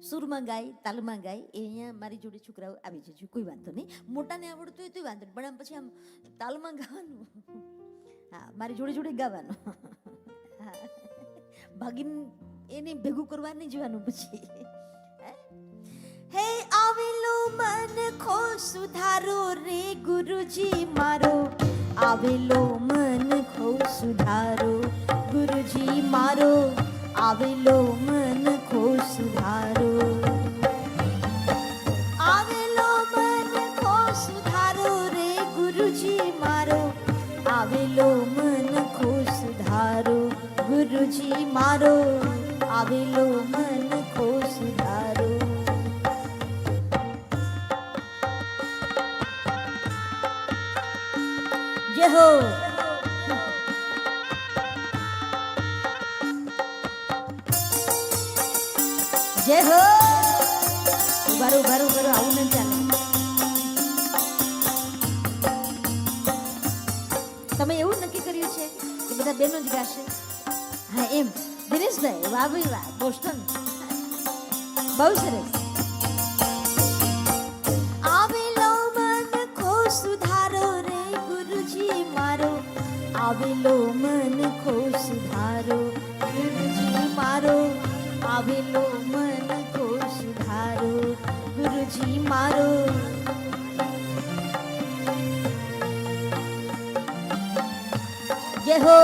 સૂરમાં ગાય, તાલમાં ગાય, એ અહીંયા મારી જોડે છોકરાઓ આવી જજો, કોઈ વાંધો નહીં. મોટાને આવડતું હોય તો વાંધો નહીં, પણ આમ પછી આમ તાલમાં ગાવાનું. હા, મારી જોડે જોડે ગાવાનું. હા, ભાગીને એને ભેગું કરવા નહીં જવાનું પછી. હે આવેલો મન ખો સુધારો રે ગુરુજી મારો, આવેલો મન ખો સુધારો ગુરુજી મારો, આવેલો મન ખો સુધારો, આવેલો મન ખો સુધારો રે ગુરુજી મારો, આવેલો મન ખો સુધારો ગુરુજી મારો, આવેલો મન ખો સુધારો. જય હો. જય હો. ઉભારો આવું ન ચાલે. તમે એવું નક્કી કર્યું છે કે બધા બહેનો જ ગાશે? હા, એમ. દિનેશભાઈ, વાહ ભાઈ વાહ, બોસ્ટન, બહુ સરસ. આવેલો મન ખો સુધારો રે ગુરુજી મારો, આવેલો મન ખો સુધારો ગુરુજી મારો, આવેલો મન ખો સુધારો ગુરુજી મારો. જય હો.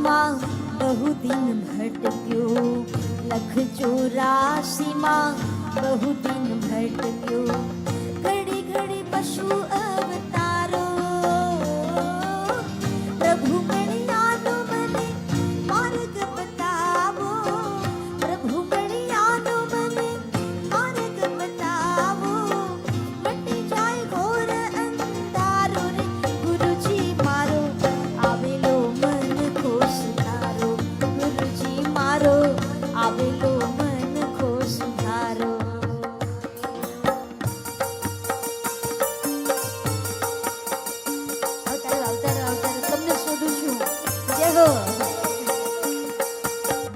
માં બહુ દિન ભટક્યો, લખ 84 માં બહુ દિન ભટક્યો, ઘડી ઘડી પશુ અવતારો, પ્રભુ મણિયાનો મને માર્ગ બતાવો, પ્રભુ મણિયાનો મને માર્ગ બતાવો, મટી જાય ઘોર અંધારો રે ગુરુજી મારો, આવેલો મન ખો સુધારો ગુરુજી મારો, આવેલો મન ખો સુધારો. તમને શોધું છું. જય હો.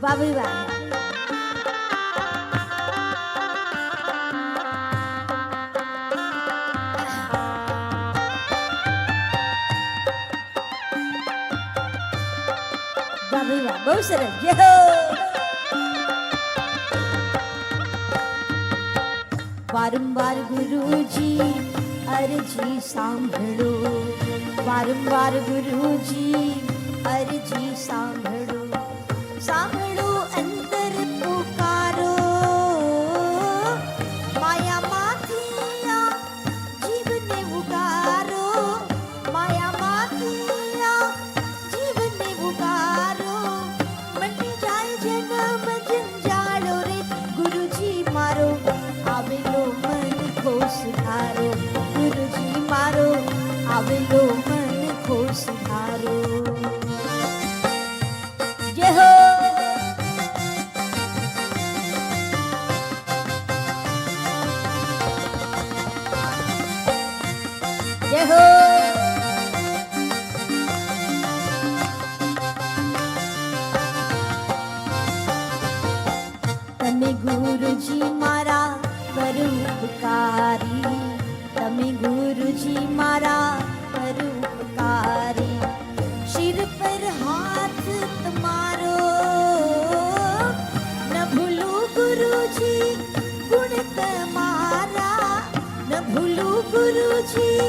વાહ ભાઈ વાહ. વાહ ભાઈ વાહ, બહુ સરસ. જય હો. વારંવાર ગુરુજી અરજી સાંભળો, વારંવાર ગુરુજી અરજી સાંભળો, સાંભળો અંતર પુકારો, માયામાંથી આ જીવને ઉગારો, માયામાંથી આ જીવને ઉગારો, મટી જાય જન્મ જંજાળો રે ગુરુજી મારો, આવેલો મન ખો સુધારો, ગુરુજી મારો આવેલો મન ખો સુધારો. જય હો. જય હો. તમે ગુરુજી મારા પરોપકારી, તમે ગુરુજી મારા પરોપકારી, શિર પર હાથ તમારો ન ભૂલું ગુરુજી ગુણ તમારા, ન ભૂલું ગુરુજી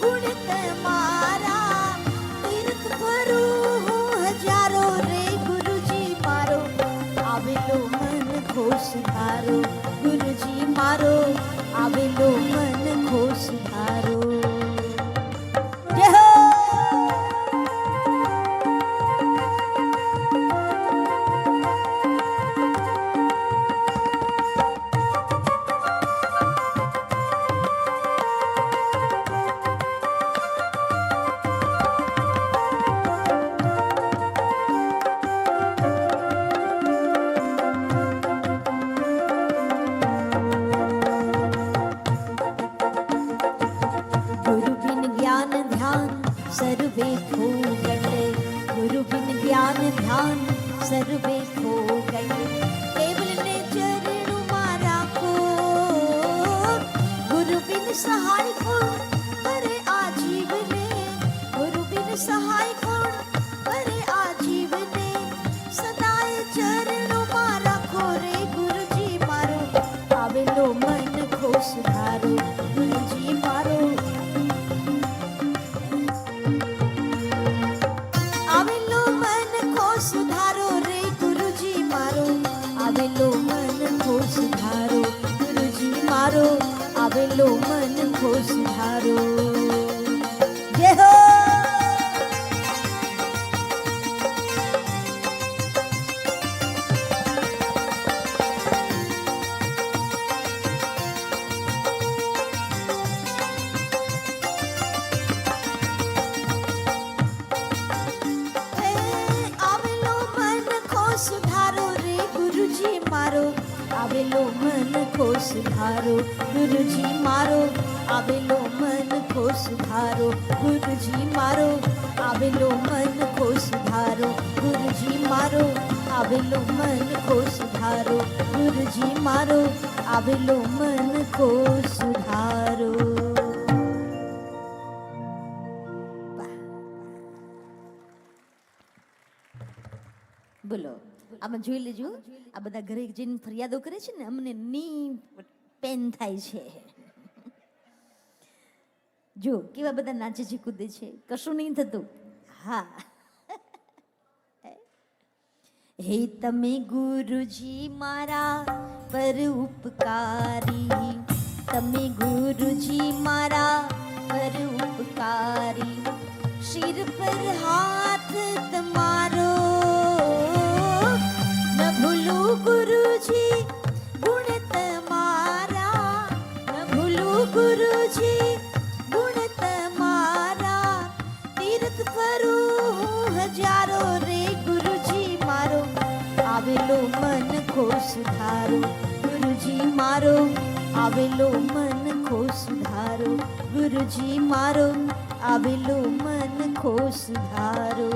ગુણ તમારા, તીર્થ ફરું હું હજારો રે ગુરુજી મારો, આવેલો મન ખો સુધારો, ગુરુજી મારો આવેલો મન ખો સુધારો. જય હો. गुरु बिन ज्ञान ध्यान सर्वे खो गए, गुरु बिन ज्ञान ध्यान सर्वे खो गए, केवल ने चरणों मारा को, गुरु बिन सहाय कोण करे आजीवने, गुरु बिन सहाय कोण करे आजीवने, सदाय चरणों मारा को रे गुरुजी मारो, आवेलो मन खो सुधारो, गुरुजी मारो आवेलो मन खो सुधारो रे गुरुजी मारो, आवेलो मन खो सुधारो, गुरुजी मारो आवेलो मन खो सुधारो. जय हो. આવેલો મન ખો સુધારો રે ગુરુજી મારો, આવેલો મન ખો સુધારો, ગુરુજી મારો આવેલો મન ખો સુધારો, ગુરુજી મારો આવેલો મન ખો સુધારો, ગુરુજી મારો આવેલો મન ખો સુધારો, ગુરુજી મારો આવેલો મન ખો સુધારો. બોલો, આમાં જોઈ લેજો, આ બધા ઘરે જઈને ફરિયાદો કરે છે ને, અમને ની પેન થાય છે. જો કેવા બધા નાચે છે, કૂદે છે, કશું નહીં થતું. હા. હે તમે ગુરુજી મારા પર ઉપકારી, તમે ગુરુજી મારા પર ઉપકારી, શિર પર હાથ તમારો ન ભૂલું ગુરુજી ગુણ તમારા, ન ભૂલું ગુરુજી ગુણ તમારા, તીર્થ ફરું હું હજારો રે ગુરુજી મારો, આવેલો મન ખો સુધારો, ગુરુજી મારો આવેલો મન ખો સુધારો, ગુરુજી મારો આવેલો મન ખો સુધારો.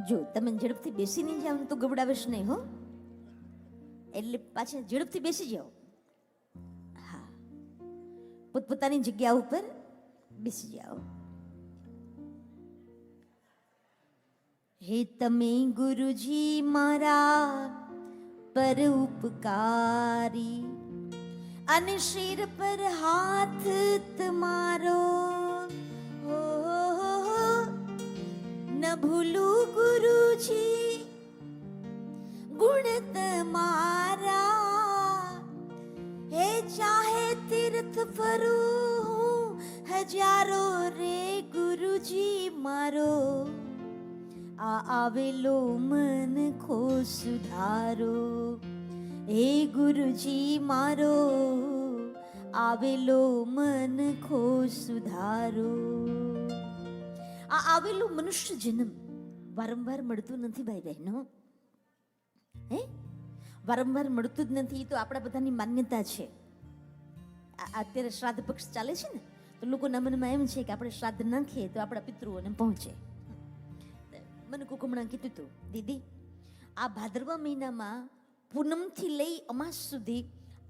જો તમે ઝડપથી બેસીને જાઓ તો ગબડાવીશ નહીં હો, એટલે પાછા ઝડપથી બેસી જાઓ. હા, પોતપોતાની જગ્યા ઉપર બેસી જાઓ. હે તમે ગુરુજી મારા પર ઉપકારી, અને શિર પર હાથ તમારો, ન ભૂલું ગુરુજી ગુણ તમારા. હે ચાહે તીર્થ ફરું હું હજારો રે ગુરુજી મારો, આ આવેલો મન ખો સુધારો. હે ગુરુજી મારો આવેલો મન ખો સુધારો. આ આવેલું મનુષ્ય જન્મ વારંવાર મળતું નથી ભાઈ બહેનો. હે વારંવાર મળતું જ નથી. તો આપણા બધાની માન્યતા છે. અત્યારે શ્રાદ્ધ પક્ષ ચાલે છે ને, તો લોકોના મનમાં એમ છે કે આપણે શ્રાદ્ધ નાખીએ તો આપણા પિતૃઓને પહોંચે. મને કોક હમણાં કીધું હતું, દીદી આ ભાદરવા મહિનામાં પૂનમથી લઈ અમાસ સુધી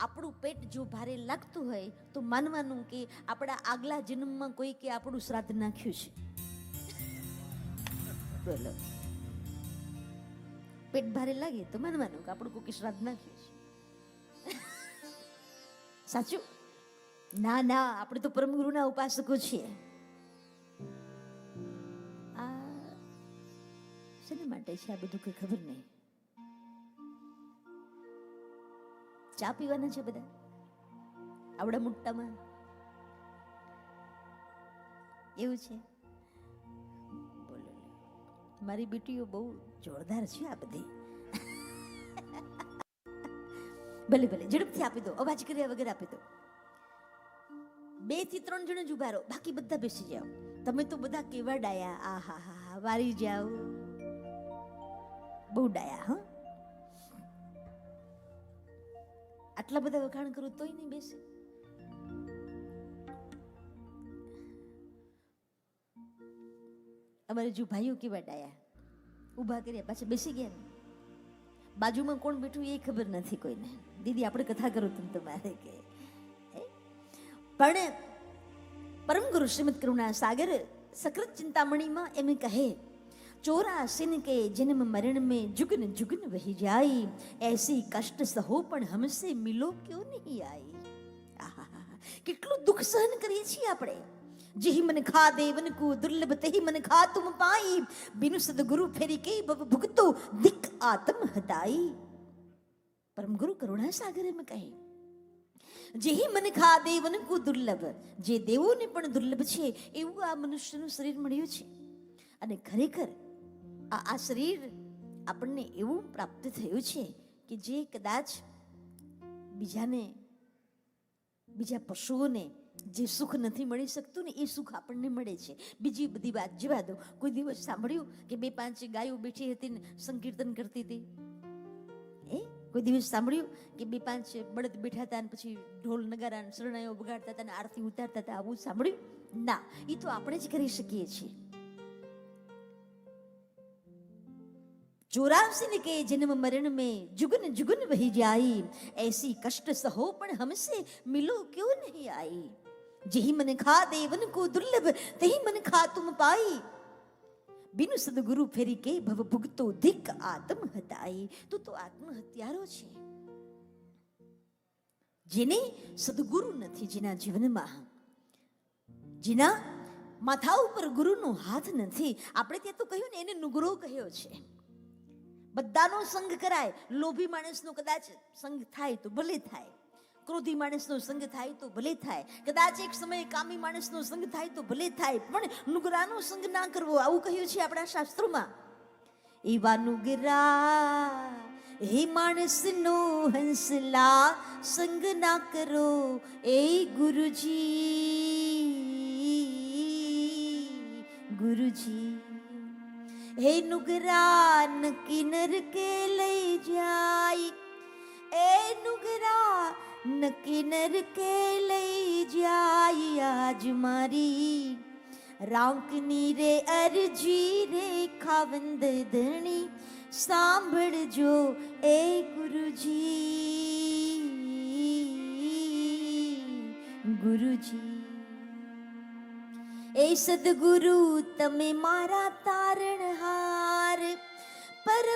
આપણું પેટ જો ભારે લાગતું હોય તો માનવાનું કે આપણા આગલા જન્મમાં કોઈ કે આપણું શ્રાદ્ધ નાખ્યું છે. બોલો, પેટ ભારે લાગે તો માનવાનું કે આપણું કોઈ શ્રાદ્ધ નાખ્યું છે. સાચું? ના ના, આપણે તો પરમ ગુરુના ઉપાસકો છીએ. શેના માટે છે આ બધું કઈ ખબર નહીં. ચા પીવાના છે બધા આવડા મોટામાં, એવું છે? બોલો, મારી બેટીઓ બહુ જોરદાર છે આ બધી. ભલે ભલે ઝડપથી આપી દો, અવાજ કર્યા વગર આપી દો. 2 થી 3 જણ જ ઉભા રહો, બાકી બધા બેસી જાઓ. તમે તો બધા કેવા ડાયા, આ હા હા વારી જાઓ, બહુ ડાયા. હા, આટલા બધા વખાણ કરું તોય નહીં બેસે. અમારે જો ભાઈઓ કેવા ડાયા, ઉભા કર્યા પાછા બેસી ગયા. બાજુમાં કોણ બેઠું એ ખબર નથી કોઈને. દીદી આપણે કથા કરો તમે તમારે કે. પણ પરમ ગુરુ શ્રીમદ કરુણા સાગર સકૃત ચિંતામણીમાં એમ કહે, 84 के जन्म मरण में जुगन जुगन वही जाई, ऐसी कष्ट सहो પણ हमसे मिलो क्यों नहीं आई. કેટલું દુઃખ સહન કરીએ છીએ આપણે. જેહી મન ખા દેવન કો દુર્લભ તેહી મન ખા તુમ પાઈ, બિनु સદગુરુ ફેરી કે ભવ ભુગતો દિક આત્મ હતાઈ. પરમ ગુરુ કરુણા સાગર એમ કહે, જેહી મન ખા દેવન કો દુર્લભ, જે દેવોને પણ દુર્લભ છે એવું આ મનુષ્યનું શરીર મળ્યું છે. અને ખરેખર આ શરીર આપણને એવું પ્રાપ્ત થયું છે કે જે કદાચ બીજા પશુઓને જે સુખ નથી મળી શકતું ને એ સુખ આપણને મળે છે. બીજી બધી વાત જવા દો. કોઈ દિવસ સાંભળ્યું કે 2-5 ગાયો બેઠી હતી ને સંકીર્તન કરતી હતી? કોઈ દિવસ સાંભળ્યું કે 2-5 બળદ બેઠા હતા અને પછી ઢોલ નગારા શરણાઈઓ વગાડતા હતા અને આરતી ઉતારતા હતા? આવું સાંભળ્યું? ના, એ તો આપણે જ કરી શકીએ છીએ. 84 के जन्म मरण में जुगन जुगन वही जाई, ऐसी कष्ट सहो पण हमसे मिलो क्यों नहीं आई. जेही मन खा देवन को दुर्लभ तेही मन खा तुम पाई, बिनु सदगुरु फेरी के भव भुगतो धिक आत्म हताई. તો આત્મહત્યારો છે. જેને સદગુરુ નથી, જેના જીવનમાં, જેના માથા ઉપર ગુરુનો હાથ નથી. આપણે ત્યાં તો કહ્યું ને, એને નુગરો કહ્યો છે. બધાનો સંગ કરાય. લોભી માણસનો કદાચ સંગ થાય તો ભલે થાય, ક્રોધી માણસનો સંગ થાય તો ભલે થાય, કદાચ એક સમયે કામી માણસનો સંગ થાય તો ભલે થાય, પણ નુગરાનો સંગ ના કરવો, આવું કહ્યું છે આપણા શાસ્ત્રોમાં. એવા નુગરા હે માણસનો હંસલા સંગ ના કરો એ ગુરુજી. હે નુગરા નકી નરકે લઈ જાય, એ નુગરા નકી નરકે લઈ જાય. આજ મારી રાંકની રે અરજી રે ખાવંદ ધણી, સાંભળજો એ ગુરુજી. એ સદગુરુ તમે મારા તારણહાર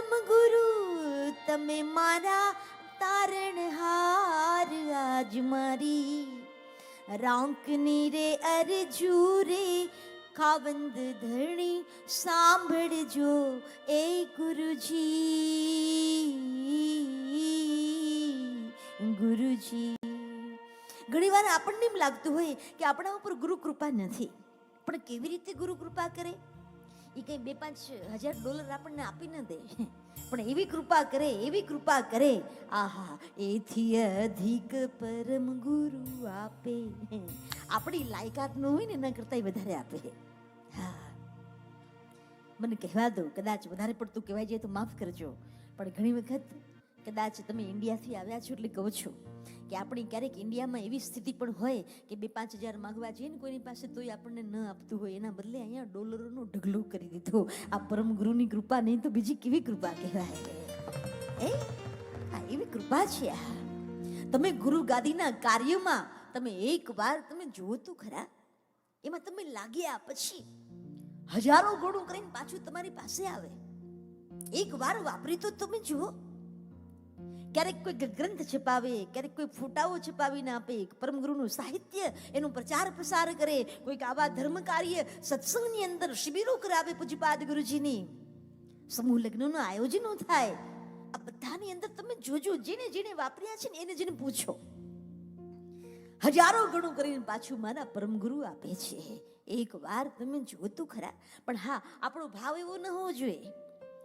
પરમ ગુરુ તમે મારા તારણહાર, આજ મારી રાંકની રે અરજુ રે ખાવંદ ધરણી સાંભળજો એ ગુરુજી, ગુરુજી. ઘણીવાર આપણને એમ લાગતું હોય કે આપણા ઉપર ગુરુ કૃપા નથી, પણ કેવી રીતે ગુરુ કૃપા કરે? એ કઈ $2-5,000 આપણને આપી ન દે, પણ એવી કૃપા કરે, એવી કૃપા કરે, આહા, એથી અધિક પરમ ગુરુ આપે. આપણી લાયકાત ન હોય ને એના કરતા વધારે આપે. હા, મને કહેવા દો, કદાચ વધારે પડતું કહેવાય જાય તો માફ કરજો, પણ ઘણી વખત કદાચ તમે ઇન્ડિયાથી આવ્યા છો એટલે કહો છો કે આપણી ક્યારેક ઇન્ડિયામાં એવી સ્થિતિ પણ હોય કે 2-5 હજાર માંગવા જઈએ ને કોઈની પાસે તોય આપણને ન આપતું હોય, એના બદલે અહીંયા ડોલરોનો ઢગલો કરી દીધો. આ પરમ ગુરુની કૃપા નહીં તો બીજી કેવી કૃપા કહેવાય? એવી કૃપા છે આ. તમે ગુરુ ગાદીના કાર્યમાં તમે એકવાર તમે જુઓ તો ખરા, એમાં તમે લાગ્યા પછી હજારો ગણું કરીને પાછું તમારી પાસે આવે. એકવાર વાપરી તો તમે જુઓ. ક્યારેક કોઈ ગ્રંથ છપાવે, ક્યારેક કોઈ ફોટાઓ છપાવીને આપે, પરમ ગુરુનું સાહિત્ય એનો પ્રચાર પ્રસાર કરે, કોઈક આવા ધર્મ કાર્ય સત્સંગની અંદર શિબિરો કરાવે પૂજ્યપાદ ગુરુજીની, સમૂહ લગ્નનું આયોજનો થાય. આ બધાની અંદર તમે જોજો, જેને જેને વાપર્યા છે ને એને જેને પૂછો, હજારો ગણું કરીને પાછું મારા પરમ ગુરુ આપે છે. એક વાર તમે જુઓ તો ખરા. પણ હા, આપણો ભાવ એવો ન હોવો જોઈએ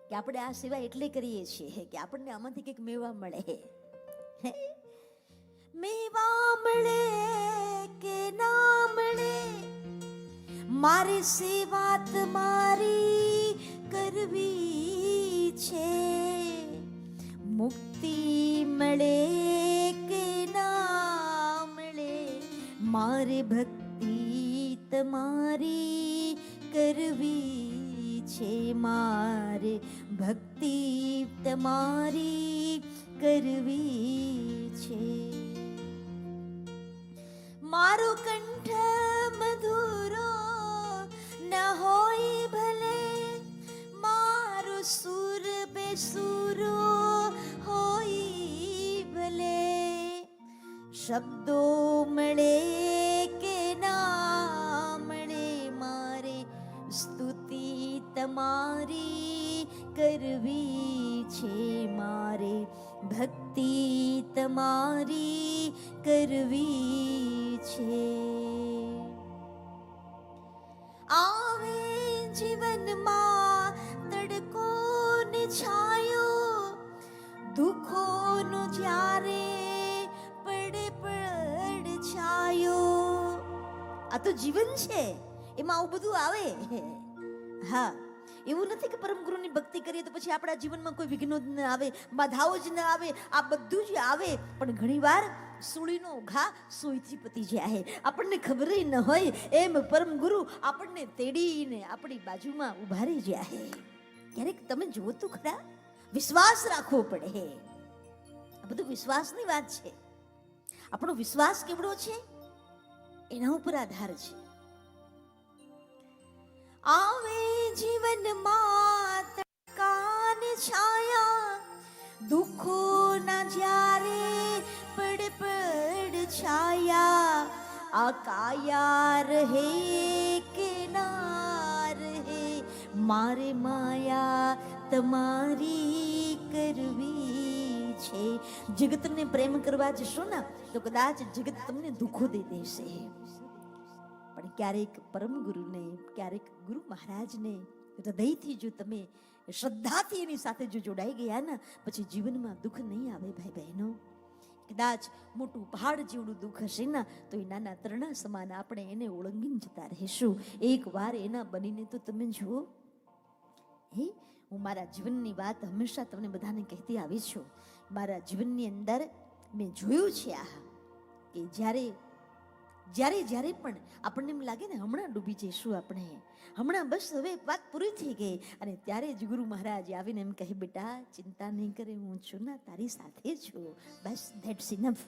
કે આપણે આ સેવા એટલે કરીએ છીએ કે આપણને આમાંથી કંઈક મેવા મળે. મેવા મળે કે ના મળે, મારે સેવા તમારી કરવી છે. મુક્તિ મળે કે ના મળે, મારે ભક્તિ તમારી કરવી છે. મારે ભક્તિ તમારી કરવી છે. મારો કંઠ મધુરો ન હોય ભલે, મારો સુર બેસુરો હોય ભલે, શબ્દો મળે કે ના મળે, મારે સ્તુતિ તમારી કરવી છે. મારે ભક્તિ તમારી કરવી છે. આવે જીવનમાં તડકો ને છાયો, દુઃખોનો જ્યારે પડે પડછાયો. આ તો જીવન છે, એમાં આવું બધું આવે. હા, એવું નથી કે પરમ ગુરુની ભક્તિ કરીએ તો પછી આપણા જીવનમાં કોઈ વિઘ્નો જ ન આવે, બાધાઓ જ ન આવે. આ બધું જ આવે, પણ ઘણીવાર સૂળીનો ઘા સોયથી પતી જાય, આપણને ખબર ન હોય એમ પરમ ગુરુ આપણને તેડીને આપણી બાજુમાં ઉભા રહી જાય. ક્યારેક તમે જુઓ તો ખરા, વિશ્વાસ રાખવો પડે. આ બધું વિશ્વાસની વાત છે. આપણો વિશ્વાસ કેવડો છે એના ઉપર આધાર છે. આવે જીવનમાં તડકા ને છાયા, દુઃખો ના જ્યારે પડ પડ છાયા. આ કાયા રહે કે ના રહે, મારે માયા તમારી કરવી છે. જગતને પ્રેમ કરવા જશો ને તો કદાચ જગત તમને દુઃખો દઈ દેશે, પણ ક્યારેક પરમ ગુરુને, ક્યારેક ગુરુ મહારાજને હૃદયથી જો તમે શ્રદ્ધાથી એની સાથે જો જોડાઈ ગયા ને, પછી જીવનમાં દુઃખ નહીં આવે. ભાઈ બહેનો, કદાચ મોટું પહાડ જેવડું દુઃખ હશે ને તો એ નાના તરણા સમાન આપણે એને ઓળંગીને જતા રહીશું. એક વાર એના બનીને તો તમે જુઓ. હું મારા જીવનની વાત હંમેશા તમને બધાને કહેતી આવી છું. મારા જીવનની અંદર મેં જોયું છે આ કે જ્યારે જ્યારે પણ આપણને એમ લાગે ને હમણાં ડૂબી જઈશું આપણે, હમણાં બસ હવે વાત પૂરી થઈ ગઈ, અને ત્યારે જ ગુરુ મહારાજ આવીને એમ કહે, બેટા ચિંતા નહીં કરે, હું છું ને તારી સાથે છું. બસ ધેટ્સ ઇનફ.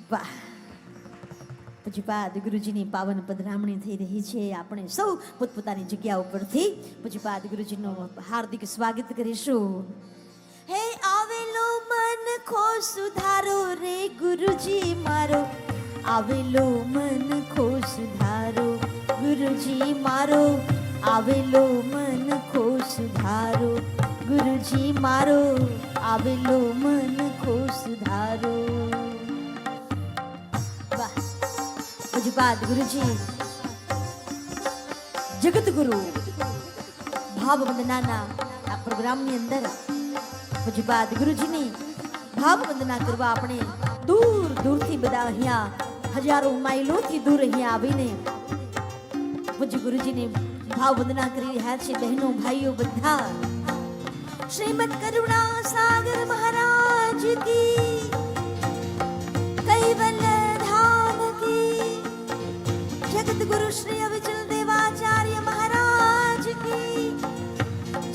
વાહ, પૂજ્યપાદ ગુરુજીની પાવન પધરામણી થઈ રહી છે. આપણે સૌ પોતપોતાની જગ્યા ઉપરથી પૂજ્યપાદ ગુરુજીનું હાર્દિક સ્વાગત કરીશું. હે આવેલો મન ખો સુધારો રે ગુરુજી મારો, આવેલો મન ખો સુધારો ગુરુજી મારો, આવેલો મન ખો સુધારો ગુરુજી મારો, આવેલો મન ખો સુધારો. વાહ! પૂજ્યપાદ ગુરુજી જગત ગુરુ ભાવ વંદનાના આ પ્રોગ્રામની અંદર પૂજ્યપાદ ગુરુજીની ભાવ વંદના કરવા આપણે દૂર દૂરથી બધા અહીંયા હજારો માઇલોથી દૂર અહીંયા આવીને પૂજ્ય ગુરુજીની ભાવ વંદના કરી રહ્યા છે. બહેનો ભાઈઓ બધા શ્રીમદ કરુણા સાગર મહારાજ કી, કૈવલ્ય ધામ કી, જગત ગુરુ શ્રી અવિચલ દેવાચાર્ય મહારાજ કી,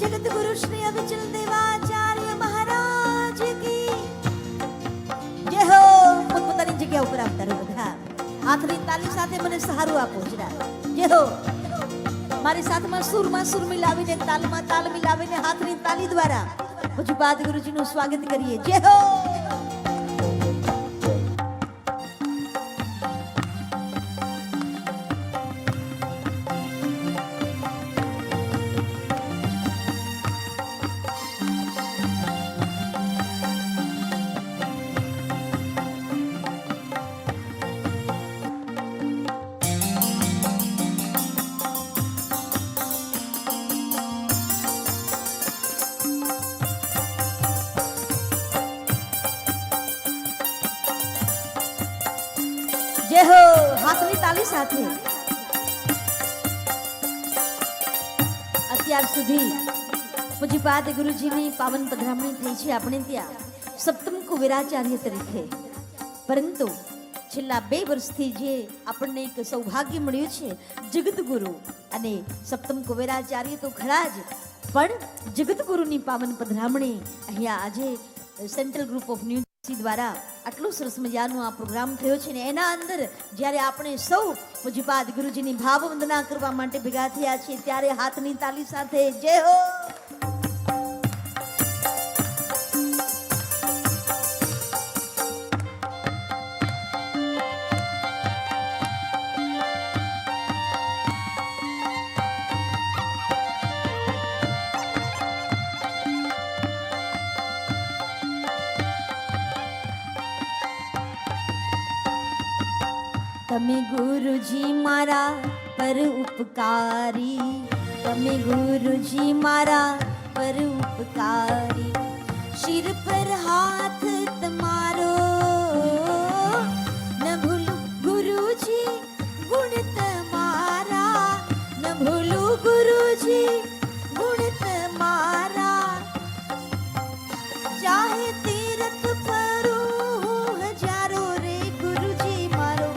જગત ગુરુ શ્રી અવિચલ દેવાચાર્ય મહારાજ કી જય હો. પોતપોતાની જગ્યા ઉપર આવતા રહો બધા. હાથની તાલી સાથે મને સહારો આપો જરા. જય હો. મારી સાથમાં સુરમાં સુર મિલાવીને, તાલમાં તાલ મિલાવીને હાથની તાલી દ્વારા પૂજ્યપાદ ગુરુજીનું સ્વાગત કરીએ. જય હો. જય હો. હાથની તાલી સાથે અત્યાર સુધી પૂજ્યપાદ ગુરુજીની પાવન પધરામણી થઈ છે આપણે ત્યાં સપ્તમ કુવેરાચાર્ય તરીકે. પરંતુ છેલ્લા 2 વર્ષથી જે આપણને એક સૌભાગ્ય મળ્યું છે, જગત ગુરુ અને સપ્તમ કુવેરાચાર્ય તો ખરા જ, પણ જગત ગુરુની પાવન પધરામણી અહીંયા આજે સેન્ટ્રલ ગ્રુપ ઓફ ન્યૂ દ્વારા આટલો સરસ મજાનો આ પ્રોગ્રામ થયો છે ને એના અંદર જ્યારે આપણે સૌ પૂજ્યપાદ ગુરુજીની ભાવ વંદના કરવા માટે ભેગા થયા છીએ ત્યારે હાથની તાલી સાથે જય હો. તમે ગુરુજી મારા પર ઉપકારી, તમે ગુરુજી મારા પર ઉપકારી, શિર પર હાથ તમારો ન ભૂલું ગુરુજી ગુણ તમારા, ન ભૂલું ગુરુજી ગુણ તમારા, ચાહે તીરથ પરું હજારો રે ગુરુજી મારો,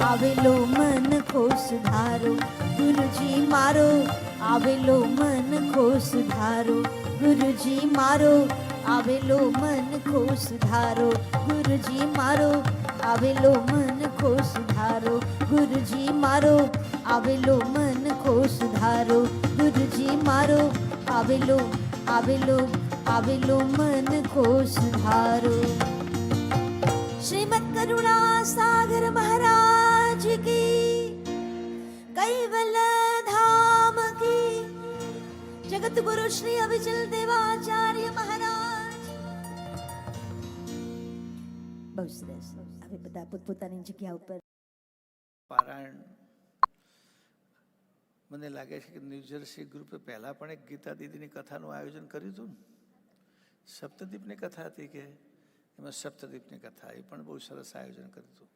આવેલો મન ખો સુધારો ગુરુજી મારો, આવેલો મન ખો સુધારો ગુરુજી મારો, આવેલો મન ખો સુધારો ગુરુજી મારો, આવેલો મન ખો સુધારો ગુરુજી મારો, આવેલો મન ખો સુધારો ગુરુજી મારો, આવેલો આવેલો આવેલો મન ખો સુધારો. શ્રીમદ કરુણા સાગર મહારાજ કી, કૈવલ્ય ધામ કી, જગત ગુરુ શ્રી અવિચલ દેવાચાર્ય મહારાજ. બહુ સરસ. હવે બધા પોતપોતાની જગ્યા ઉપર પારાયણ મને લાગે છે કે ન્યૂજર્સી ગ્રુપે પહેલાં પણ એક ગીતા દીદીની કથાનું આયોજન કર્યું હતું ને. સપ્તદીપની કથા હતી કે એમાં સપ્તદીપની કથા, એ પણ બહુ સરસ આયોજન કર્યું હતું.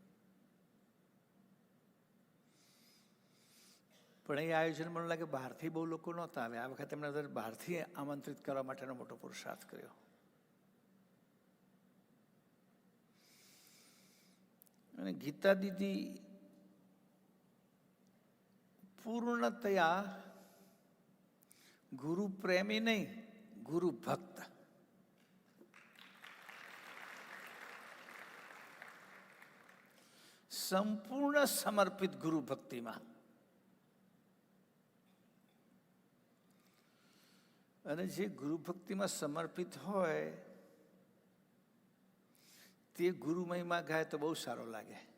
પણ એ આયોજન મને લાગે બહારથી બહુ લોકો નહોતા આવે. આ વખતે એમણે બહારથી આમંત્રિત કરવા માટેનો મોટો પુરુષાર્થ કર્યો. અને ગીતા દીદી પૂર્ણતયા ગુરુ પ્રેમી નહીં, ગુરુ ભક્ત. સંપૂર્ણ સમર્પિત ગુરુ ભક્તિમાં. અને જે ગુરુ ભક્તિમાં સમર્પિત હોય તે ગુરુ મહિમા ગાય તો બહુ સારો લાગે.